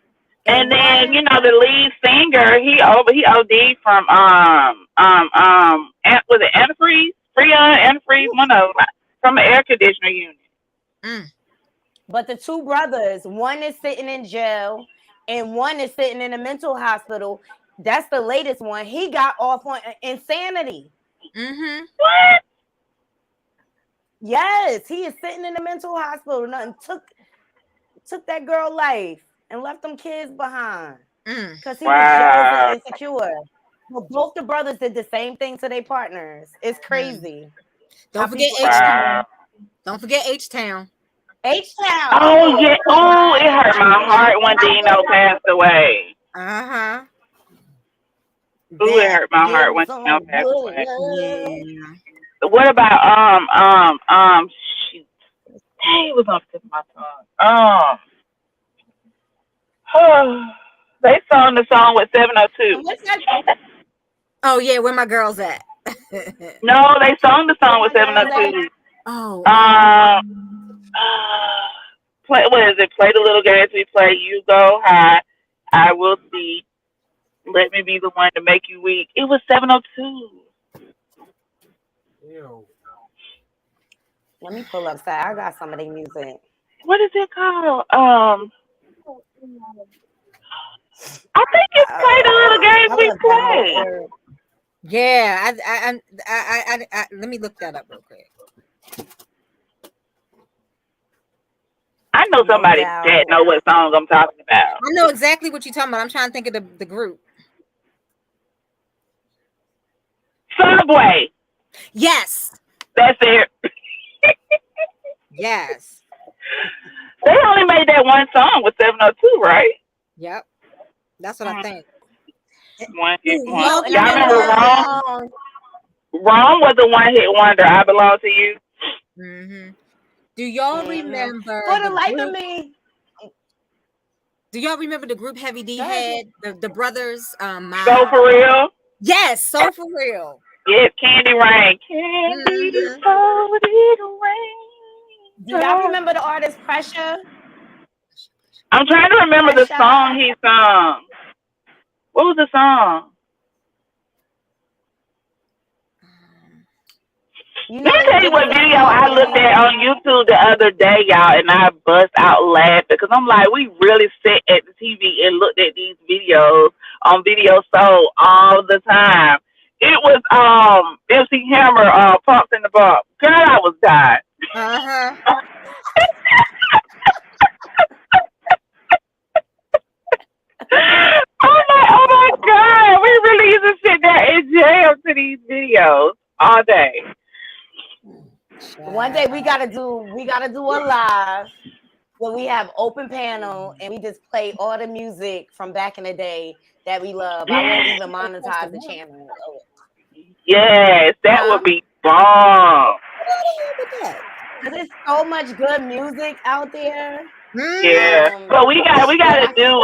then the lead singer, he OD'd from was it antifreeze? Freon, antifreeze, one of them, from an air conditioner unit. But the two brothers, one is sitting in jail and one is sitting in a mental hospital. That's the latest one. He got off on insanity. What? Yes, he is sitting in a mental hospital. Nothing took that girl life and left them kids behind because he was jealous and insecure. Well, both the brothers did the same thing to their partners. It's crazy. Don't forget H-Town. Don't forget H-Town. H-Town. Oh yeah. Oh, it hurt my heart when Dino passed away. Ooh, it hurt my heart when Dino passed away. Yeah. What about shoot. Dang, it was on the tip of my tongue. They sung the song with 702. Oh yeah, where my girls at? No, they sung the song with 702. Oh. What is it? Play the little games we play. You go high, I will see. Let me be the one to make you weak. It was 702. Ew. Let me pull up. I got some of their music. What is it called? I think it's Play the Little Games We Play. Yeah, I let me look that up real quick. I know somebody that know what song I'm talking about. I know exactly what you're talking about. I'm trying to think of the group. Subway. Yes. That's it. Yes. They only made that one song with 702, right? Yep. That's what I think. One hit wonder. Y'all remember Wrong? Wrong was a one hit wonder. I Belong to You. Do y'all remember? For the life of me. Do y'all remember the group Heavy D had? The brothers. So For Real? Yes, So For Real. Yes, Candy Rain. Candy Rain. Do y'all remember the artist Pressure? I'm trying to remember the song he sung. What was the song? Let me tell you what video I looked at on YouTube the other day, y'all, and I bust out laughing because I'm like, we really sit at the TV and looked at these videos on Video Soul all the time. It was MC Hammer, Pumps in the Bump. Girl, I was dying. I'm like, oh my God, we really used to sit there and jam to these videos all day. One day we gotta do a live where we have open panel and we just play all the music from back in the day that we love. I won't even monetize the channel. Yes, that would be bomb. Cause there's so much good music out there. Yeah, but we gotta do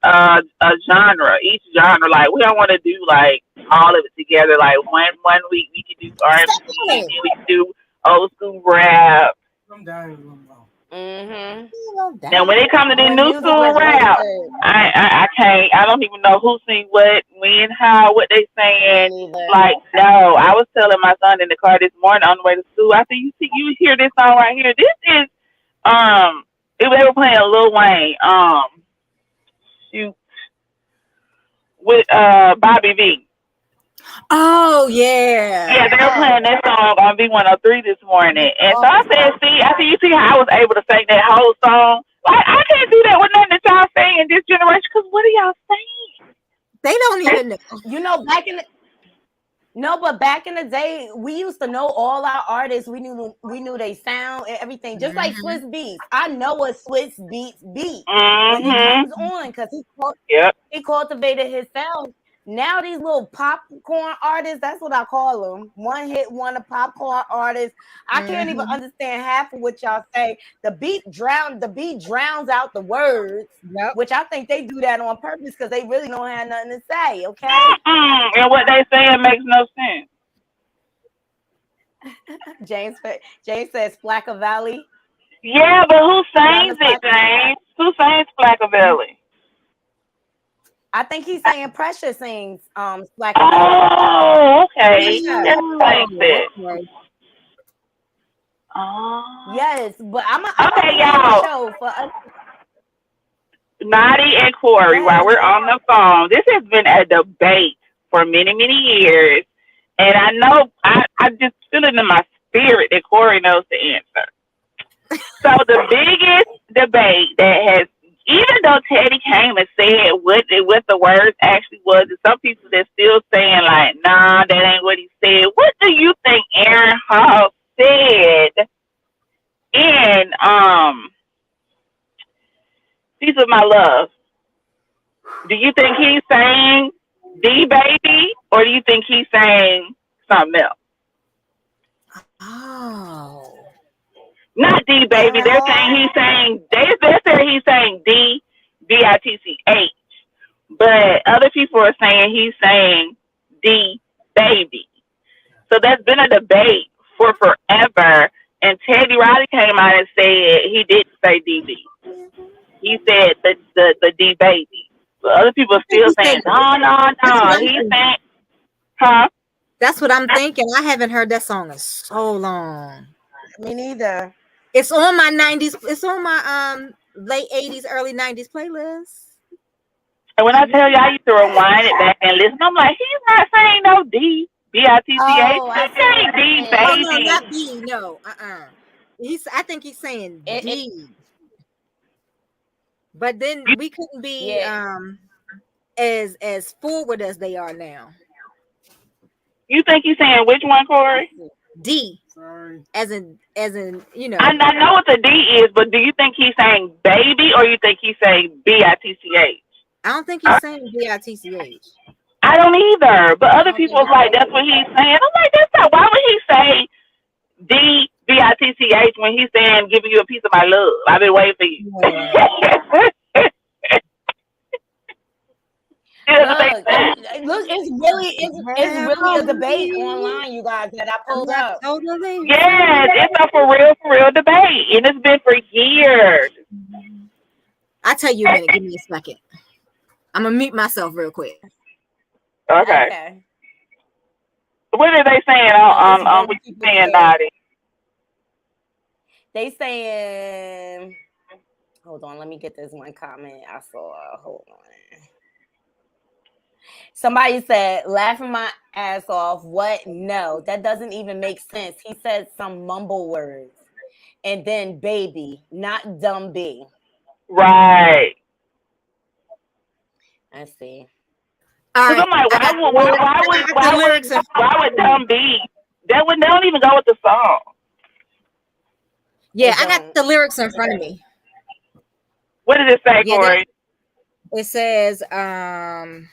a genre, each genre. Like we don't want to do like all of it together. Like one week we can do R&B, and we can do old school rap. Mm-hmm. Now when it comes to the new school rap, I can't. I don't even know who sing what, when, how, what they saying. Like no, I was telling my son in the car this morning on the way to school. I said, you hear this song right here? This is they were playing Lil Wayne shoot with Bobby V. Oh yeah. Yeah, they were playing that song on V103 this morning. And so I said, you see how I was able to sing that whole song? Like I can't do that with nothing that y'all saying in this generation, because what are y'all saying? They don't even know. You know, back in the day, we used to know all our artists. We knew they sound and everything, just like Swiss Beats. I know what Swiss Beats beat when it comes on, because he cultivated his sound. Now these little popcorn artists, that's what I call them. One hit wonder popcorn artists. I can't even understand half of what y'all say. The beat drowns out the words, which I think they do that on purpose because they really don't have nothing to say. Okay. And what they saying makes no sense. James says Flacca Valley. Yeah, but who sings it, James? Who sings Flacca Valley? I think he's saying Pressure sings Flacca Valley. Oh, okay. That's it. Oh. Yes, but I'm okay, y'all. Show for us. Knotty and Corey, while we're on the phone, this has been a debate for many, many years. And I know I just feel it in my spirit that Corey knows the answer. So the biggest debate that has, even though Teddy came and said what the words actually was, and some people that still saying like, nah, that ain't what he said. What do you think Aaron Hall said in Piece of My Love? Do you think he's saying D baby, or do you think he's saying something else? Oh. Not D baby. They're saying he's saying he's saying D B-I-T-C-H. But other people are saying he's saying D baby. So there's been a debate for forever, and Teddy Riley came out and said he didn't say DB. He said the D baby. But other people are still saying no. He's saying, huh? That's what I'm thinking. I haven't heard that song in so long. Me neither. It's on my 90s. It's on my late 80s, early 90s playlist. And when I tell you, I used to rewind it back and listen. I'm like, he's not saying no D B-I-T-C-H. He's saying D baby. Oh, no, not B. No, I think he's saying D. But then we couldn't be as forward as they are now. You think he's saying which one, Corey? D. Sorry. As in, you know. I know what the D is, but do you think he's saying baby, or you think he's saying B-I-T-C-H? I don't think he's saying B-I-T-C-H. I don't either, but other people are like, that's what he's saying. I'm like, that's not. Why would he say D B-I-T-C-H when he's saying giving you a piece of my love? I've been waiting for you. Look, it's really a debate online, you guys, that I pulled up. Yes, it's a for real debate, and it's been for years. I'll tell you a minute. Give me a second. I'm gonna mute myself real quick. Okay. What are they saying on what you saying, Knotty? They saying, hold on, let me get this one comment I saw. Hold on. Somebody said, laughing my ass off. What? No, that doesn't even make sense. He said some mumble words. And then baby, not dumb B. Right. I see. All right. I'm like, why would Dumb B? They don't even go with the song. Yeah, I got the lyrics in front of me. What did it say, Corey? It says, I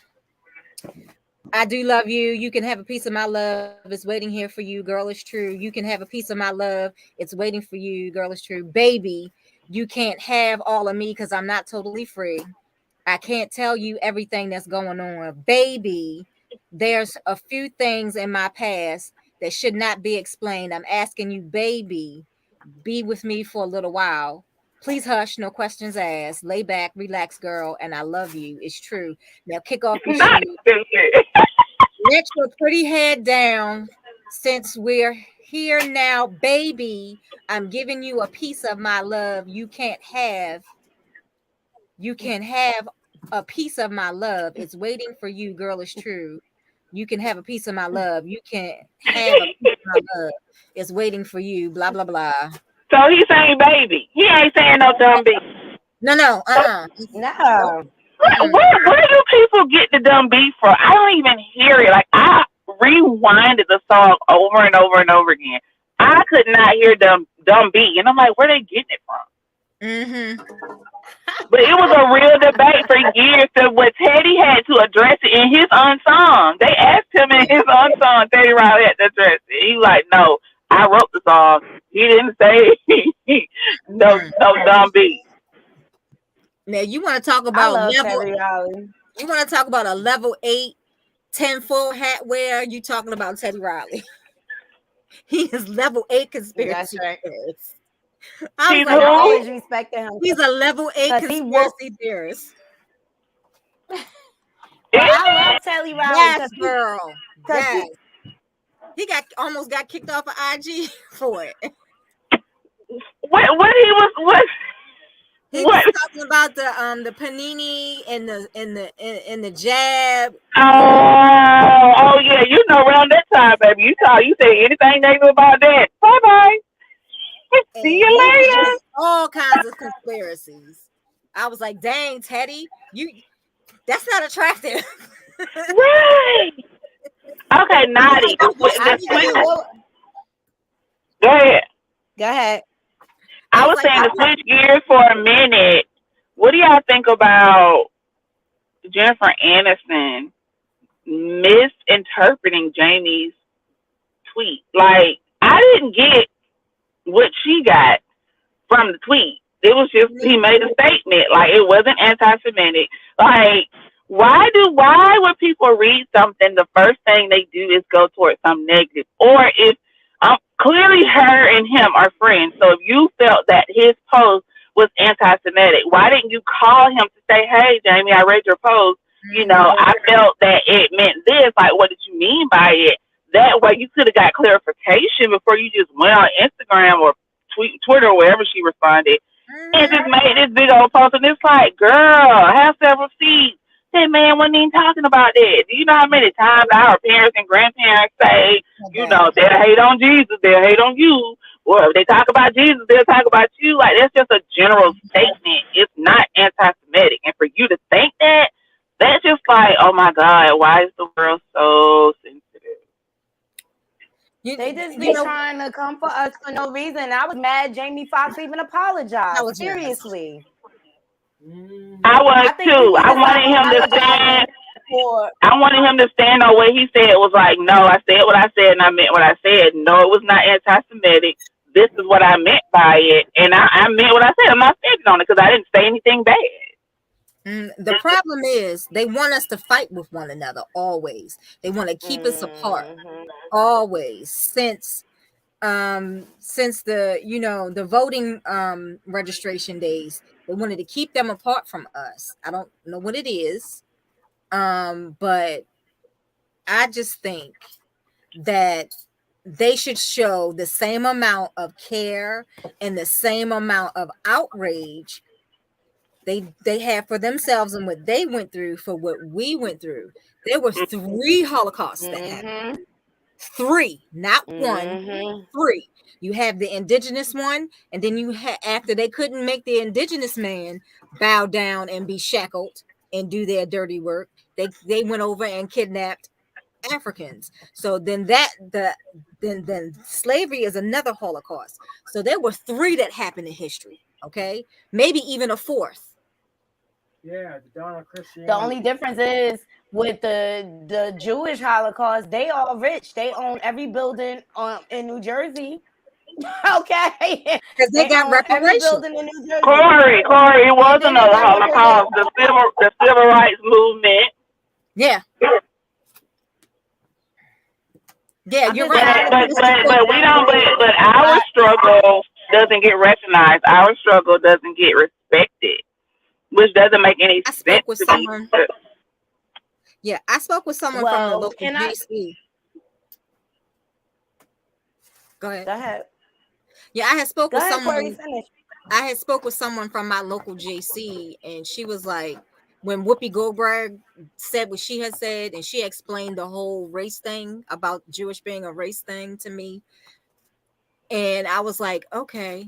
do love you. You can have a piece of my love. It's waiting here for you. Girl, it's true. You can have a piece of my love. It's waiting for you. Girl, it's true. Baby, you can't have all of me because I'm not totally free. I can't tell you everything that's going on. Baby, there's a few things in my past that should not be explained. I'm asking you, baby, be with me for a little while. Please hush, no questions asked. Lay back, relax, girl, and I love you. It's true. Now kick off your shoes. Let your pretty head down. Since we're here now, baby, I'm giving you a piece of my love. You can have a piece of my love. It's waiting for you, girl. It's true. You can have a piece of my love. You can have a piece of my love. It's waiting for you. Blah blah blah. So he's saying baby. He ain't saying no Dumb B. No. No. Where do people get the Dumb B from? I don't even hear it. Like, I rewinded the song over and over and over again. I could not hear Dumb B, and I'm like, where they getting it from? Mm-hmm. But it was a real debate for years. So what Teddy had to address it in his own song. They asked him in his own song. Teddy Riley had to address it. He was like, no, I wrote the song. He didn't say no Dumb B. Now you want to talk about you want to talk about a level 8 10-4 hat wear? You talking about Teddy Riley? He is level 8 conspiracy. That's right. theorist. I always respected him. He's a level 8 conspiracy theorist. I love Teddy Riley. Yes, girl. Yes. He almost got kicked off of IG for it. He was talking about the panini and the jab. Oh yeah, you know around that time, baby. You say anything negative about that. Bye bye. See you later. All kinds of conspiracies. I was like, dang, Teddy, that's not attractive. Right. Okay, Knotty. Go ahead. I was saying to switch gears for a minute. What do y'all think about Jennifer Aniston misinterpreting Jamie's tweet? Like, I didn't get what she got from the tweet. It was just he made a statement. Like, it wasn't anti-Semitic. Like, why would people read something, the first thing they do is go towards something negative? Or if clearly her and him are friends, so if you felt that his post was anti-Semitic, why didn't you call him to say, hey, Jamie, I read your post. You know, I felt that it meant this. Like, what did you mean by it? That way you could have got clarification before you just went on Instagram or Twitter or wherever she responded and just made this big old post. And it's like, girl, have several seats. That man wasn't even talking about that. Do you know how many times our parents and grandparents say, you know, they'll hate on Jesus, they'll hate on you. Well, if they talk about Jesus, they'll talk about you. Like, that's just a general statement. It's not anti-Semitic. And for you to think that, that's just like, oh my God, why is the world so sensitive? They just be trying to come for us for no reason. I was mad Jamie Foxx even apologized. Seriously. I was too. I wanted him to stand. I wanted him to stand on what he said. It was like, no, I said what I said and I meant what I said. No, it was not anti-Semitic. This is what I meant by it. And I meant what I said. I'm not standing on it because I didn't say anything bad. The problem is they want us to fight with one another always. They want to keep us apart always since the the voting registration days. They wanted to keep them apart from us. I don't know what it is, but I just think that they should show the same amount of care and the same amount of outrage they have for themselves and what they went through for what we went through. There were 3 Holocausts that happened. 3, not 1, 3. You have the indigenous one, and then you after they couldn't make the indigenous man bow down and be shackled, and do their dirty work. They went over and kidnapped Africans. So then then slavery is another Holocaust. So there were 3 that happened in history. Okay, maybe even a 4th. Yeah, the dawn of Christianity. The only difference is with the Jewish Holocaust, they all rich. They own every building in New Jersey. Okay, because they got reparations. Building in New Jersey. Corey, it wasn't a Holocaust. The civil rights movement. Yeah. Yeah, you're right. right. But we don't. But our struggle doesn't get recognized. Our struggle doesn't get respected, which doesn't make any sense to me. Yeah, I spoke with someone from the local GC. Go ahead. Yeah, I had spoke with someone. I had spoke with someone from my local JC, and she was like, when Whoopi Goldberg said what she had said, and she explained the whole race thing about Jewish being a race thing to me, and I was like, okay,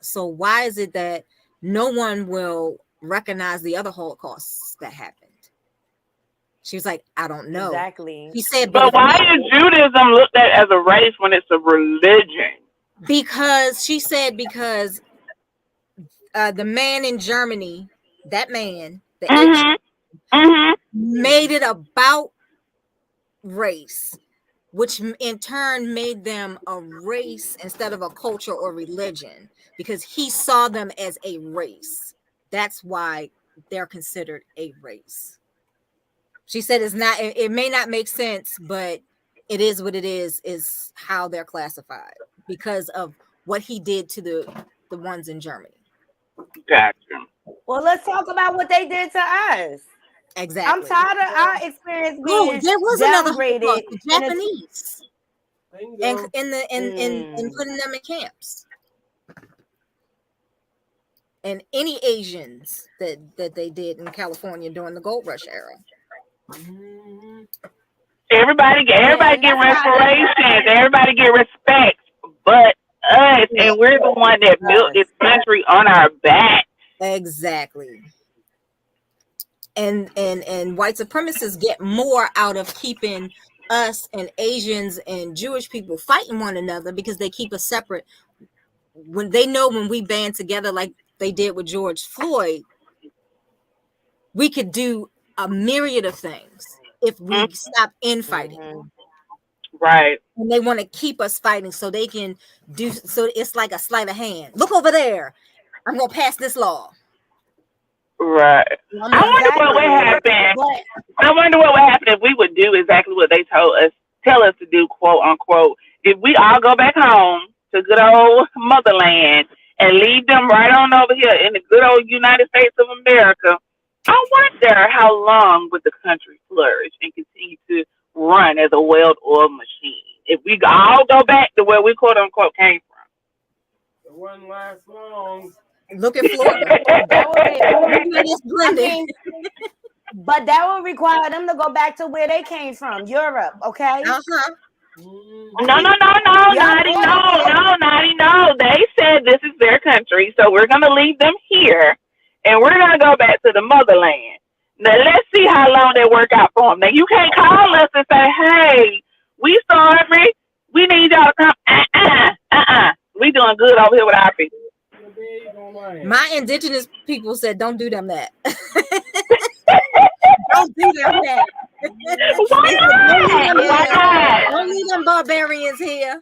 so why is it that no one will recognize the other Holocausts that happened? She was like, I don't know. Exactly. He said, but why is Judaism looked at as a race when it's a religion? Because she said the man in Germany, that man, made it about race, which in turn made them a race instead of a culture or religion, because he saw them as a race. That's why they're considered a race. She said it may not make sense, but it is what it is how they're classified because of what he did to the ones in Germany. Gotcha. Well, let's talk about what they did to us. Exactly. I'm tired of our experience being there was downgraded. Another Japanese and putting them in camps. And any Asians that they did in California during the gold rush era. Everybody get reparations. Everybody get respect, but us, and we're the one that built this country on our back. Exactly. And white supremacists get more out of keeping us and Asians and Jewish people fighting one another because they keep us separate. When they know when we band together like they did with George Floyd, we could do a myriad of things if we stop infighting. Right. And they want to keep us fighting so they can do so. It's like a sleight of hand. Look over there. I'm gonna pass this law. Right. I wonder what would happen. I wonder what would happen if we would do exactly what they tell us to do, quote unquote. If we all go back home to good old motherland and leave them right on over here in the good old United States of America, I wonder how long would the country flourish and continue to run as a well-oiled machine if we all go back to where we quote unquote came from. It wouldn't last long. Look at Florida. But that would require them to go back to where they came from, Europe. Okay. No. They said this is their country, so we're gonna leave them here, and we're gonna go back to the motherland. Now let's see how long they work out for them. Now you can't call us and say, "Hey, we sorry, we need y'all to come." We doing good over here with our people. My indigenous people said, "Don't do them that." Don't do them that. Why not? Don't leave them barbarians here.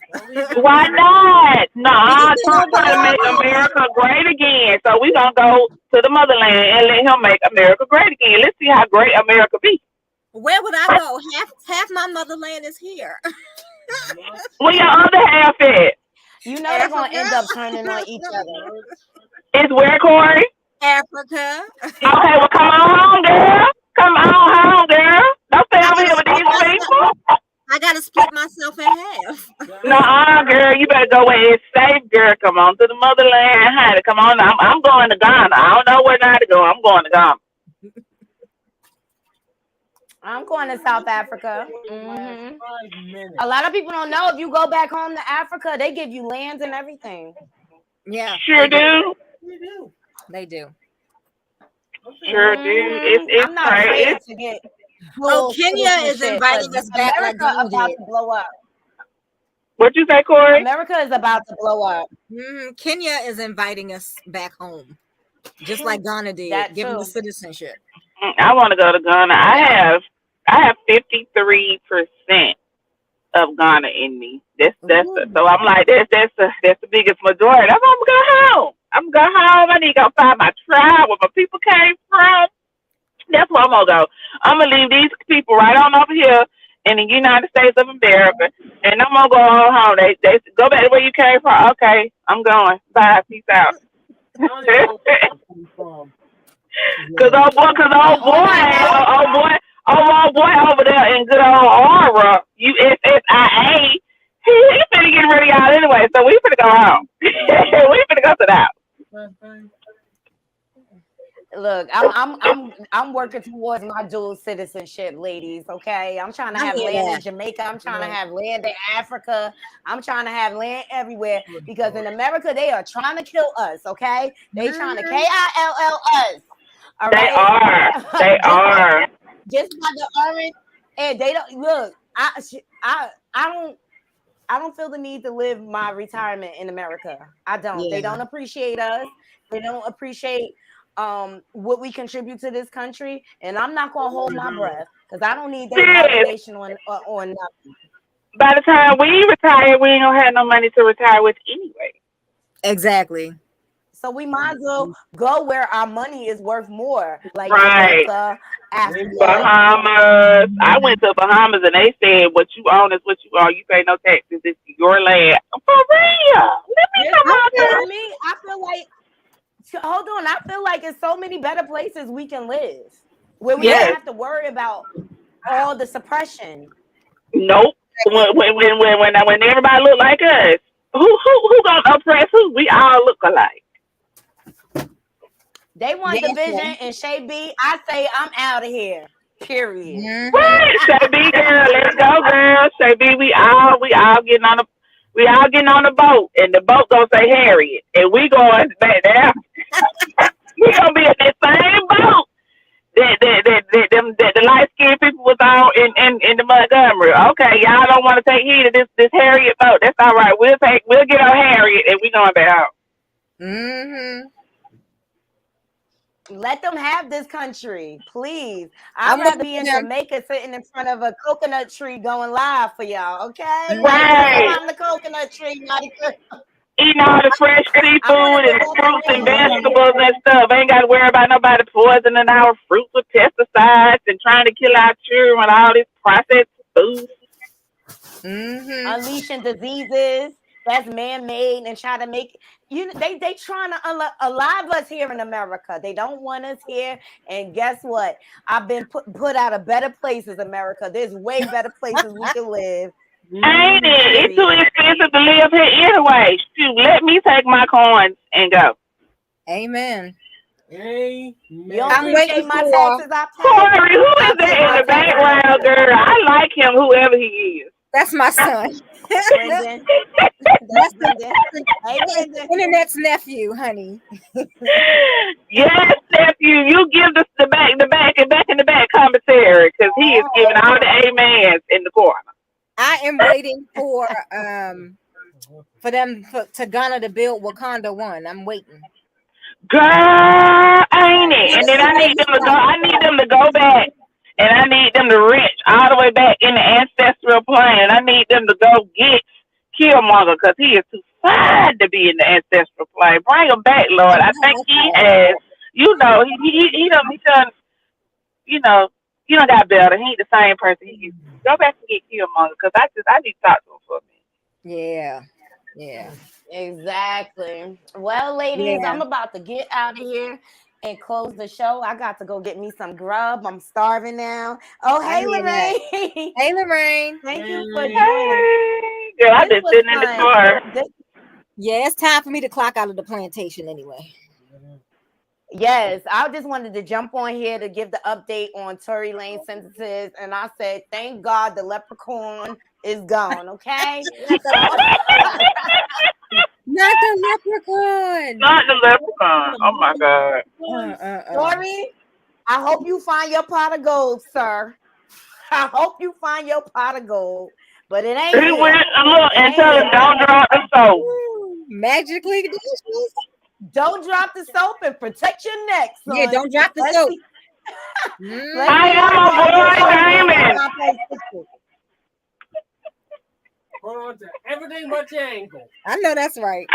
Why not? No, I'm trying to make America great again. So we're going to go to the motherland and let him make America great again. Let's see how great America be. Where would I go? Half my motherland is here. Where your other half is? You know they're going to end up turning on each other. It's where, Corey? Africa. Okay, well, come on home, girl. Come on home, girl. Don't stay over here with these people. I got to split myself in half. No, girl, you better go where it's safe, girl. Come on to the motherland, honey. Come on. I'm going to Ghana. I don't know where not to go. I'm going to Ghana. I'm going to South Africa. A lot of people don't know if you go back home to Africa, they give you lands and everything. Yeah. Sure do. They do. sure do. It's I'm not afraid crazy. to get. Oh, Kenya is citizenship, inviting 'cause us back like America Ghana about did. to blow up. What you say, Corey? America is about to blow up. Kenya is inviting us back home, just like Ghana did. That Give them the too. citizenship. I want to go to Ghana. I have 53% of Ghana in me. So I'm like that's the biggest majority. I'm gonna go home. I need to go find my tribe where my people came from. That's where I'm gonna go. I'm gonna leave these people right on over here in the United States of America, and I'm gonna go on home. They go back to where you came from. Okay, I'm going. Bye. Peace out. Cause old boy over there in good old Aura, USSIA, he finna get rid of y'all anyway. So we finna go home. We finna go to that. Look, I'm working towards my dual citizenship, ladies. Okay, I'm trying to have land in Jamaica. I'm trying to have land in Africa. I'm trying to have land everywhere because in America they are trying to kill us. Okay, they trying to KILL us. All They are. They are. Just by the orange, and they don't look. I don't feel the need to live my retirement in America. I don't. Yeah. They don't appreciate us. They don't appreciate what we contribute to this country, and I'm not gonna hold my breath because I don't need their validation on nothing. By the time we retire, we ain't gonna have no money to retire with anyway. Exactly. So we might as well go where our money is worth more, like Right. Jamaica, Africa. Bahamas. I went to Bahamas and they said what you own is what you own. You pay no taxes. It's your land. For real. Let me come out there. I feel like. Hold on, I feel like it's so many better places we can live where we don't have to worry about all the suppression. Nope. When everybody look like us, who gonna oppress who? We all look alike. They want division and Shay B. I say I'm out of here. Period. What? Shay B, girl, let's go, girl. Shay B, we all getting on the boat, and the boat gonna say Harriet, and we going back there. We gonna be in that same boat that the light skinned people was on in the Montgomery. Okay, y'all don't want to take heed of this Harriet boat. That's all right. We'll get on Harriet, and we going back out. Let them have this country, please. I'd rather be in Jamaica sitting in front of a coconut tree going live for y'all, okay? Right. I'm the coconut tree, eating all the fresh seafood and fruits and vegetables and stuff. Ain't got to worry about nobody poisoning our fruits with pesticides and trying to kill our children with all this processed food. Unleashing diseases that's man-made and try to make they trying to alive us here in America. They don't want us here. And guess what? I've been put out of better places, America. There's way better places we can live. Ain't it? It's too expensive to live here anyway. Shoot, let me take my coins and go. Amen. You don't appreciate my taxes I pay. Corey, who is that in the background, girl? I like him, whoever he is. That's my son. Brendan. That's Brendan. Hey, Brendan. Internet's nephew, honey. Yes, nephew. You give us the back in the back commentary because he is giving all the amens in the corner. I am waiting for them to Ghana to build Wakanda 1. I'm waiting. Girl, ain't it? And then I need them to go back. And I need them to reach all the way back in the ancestral plane. I need them to go get Killmonger because he is too fine to be in the ancestral plane. Bring him back, Lord. I think he has. He done. He done got better. He ain't the same person he used to be. Go back and get Killmonger because I need to talk to him for a minute. Yeah. Exactly. Well, ladies, I'm about to get out of here and close the show. I got to go get me some grub. I'm starving now. Oh, hey, Lorraine. Hey, Lorraine. Thank you for joining. Girl, I've been sitting in the car. Yeah, it's time for me to clock out of the plantation anyway. Yes, I just wanted to jump on here to give the update on Tory Lanez sentences, and I said, thank God the leprechaun is gone, okay? Not the leprechaun. Not the leprechaun. Oh, my God. Tory, I hope you find your pot of gold, sir. I hope you find your pot of gold. But it ain't He went look and tell him don't drop the soap. Magically delicious. Don't drop the soap and protect your neck, son. Yeah, don't drop the soap. I am a boy, Damon. Hold on to everything but your ankle. I know that's right.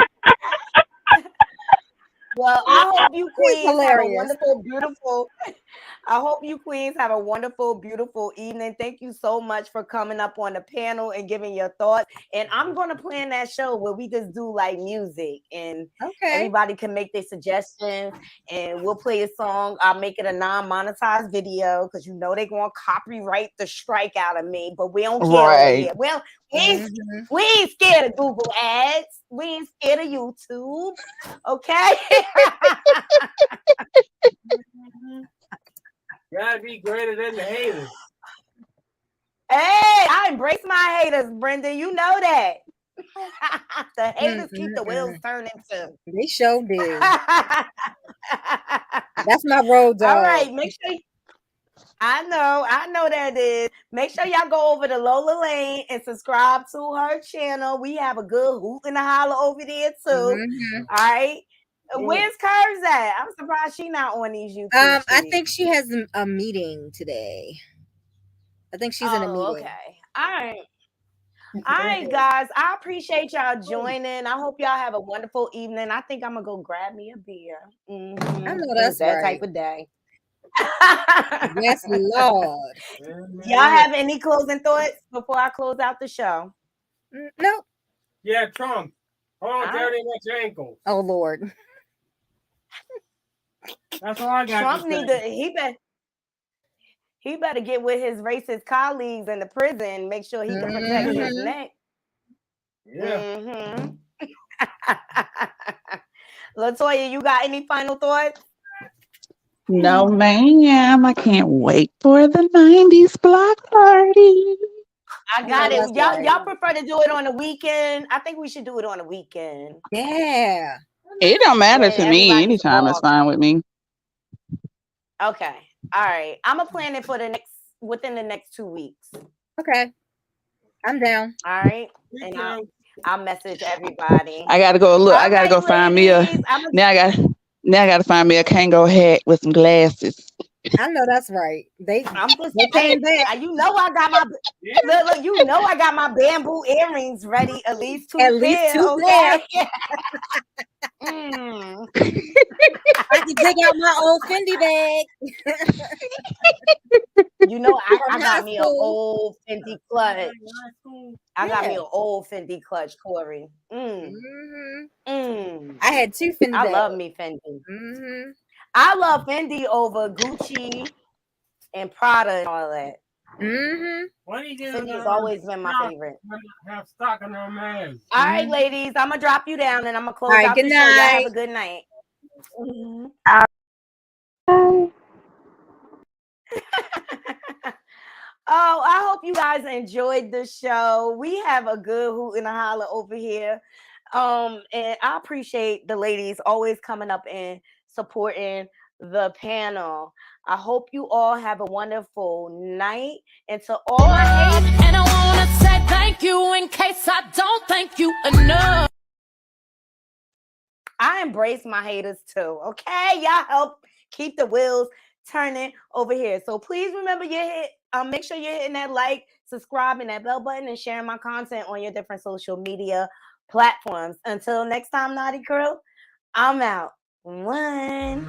Well, I hope you queens have a hilarious. wonderful, beautiful. I hope you queens have a wonderful, beautiful evening. Thank you so much for coming up on the panel and giving your thoughts. And I'm going to plan that show where we just do like music and everybody can make their suggestions and we'll play a song. I'll make it a non-monetized video because you know they're going to copyright the strike out of me, but we don't care. Right. Well, we ain't scared of Google ads. We ain't scared of YouTube. Okay. Gotta be greater than the haters. Hey, I embrace my haters, Brenda. You know that. The haters keep the wheels turning too. They sure do. That's my road dog. All right, make sure. I know that is. Make sure y'all go over to Lola Lane and subscribe to her channel. We have a good hoot and a holler over there too. All right. Where's Curves at? I'm surprised she's not on these YouTube. I think she has a meeting today. I think she's in a meeting. Okay. All right, guys. I appreciate y'all joining. I hope y'all have a wonderful evening. I think I'm gonna go grab me a beer. I know that's that right. type of day. Yes, Lord. Y'all have any closing thoughts before I close out the show? No. Yeah, Trump. Hold on to everything but your ankle. Oh Lord. That's all I got. Trump need to. He better get with his racist colleagues in the prison. Make sure he can protect his neck. Yeah. Latoya, you got any final thoughts? No, ma'am. I can't wait for the 90s block party. I got it. Y'all prefer to do it on the weekend? I think we should do it on the weekend. Yeah. It don't matter to me. Anytime is fine with me. Okay. All right. I'm gonna plan it for within the next 2 weeks. Okay. I'm down. All right. And I'll message everybody. I gotta go look. I gotta go find me a now I gotta find me a Kango hat with some glasses. I know that's right. They came back. You know I got my look. You know I got my bamboo earrings ready. At least two. pair. I can dig out my old Fendi bag. You know I got me an old Fendi clutch. I got me an old Fendi clutch, Corey. I had two Fendi. I love me Fendi. I love Fendi over Gucci and Prada and all that. Fendi's always been my favorite. Have stock in our man. All right, ladies, I'm gonna drop you down and I'm gonna close out good the show. Y'all night. have a good night. Oh, I hope you guys enjoyed the show. We have a good hoot and a holler over here. And I appreciate the ladies always coming up and supporting the panel. I hope you all have a wonderful night. And to all my haters, and I want to say thank you in case I don't thank you enough. I embrace my haters too. Okay, y'all help keep the wheels turning over here. So please remember make sure you're hitting that like, subscribe, and that bell button, and sharing my content on your different social media platforms. Until next time, Naughty Crew, I'm out. 1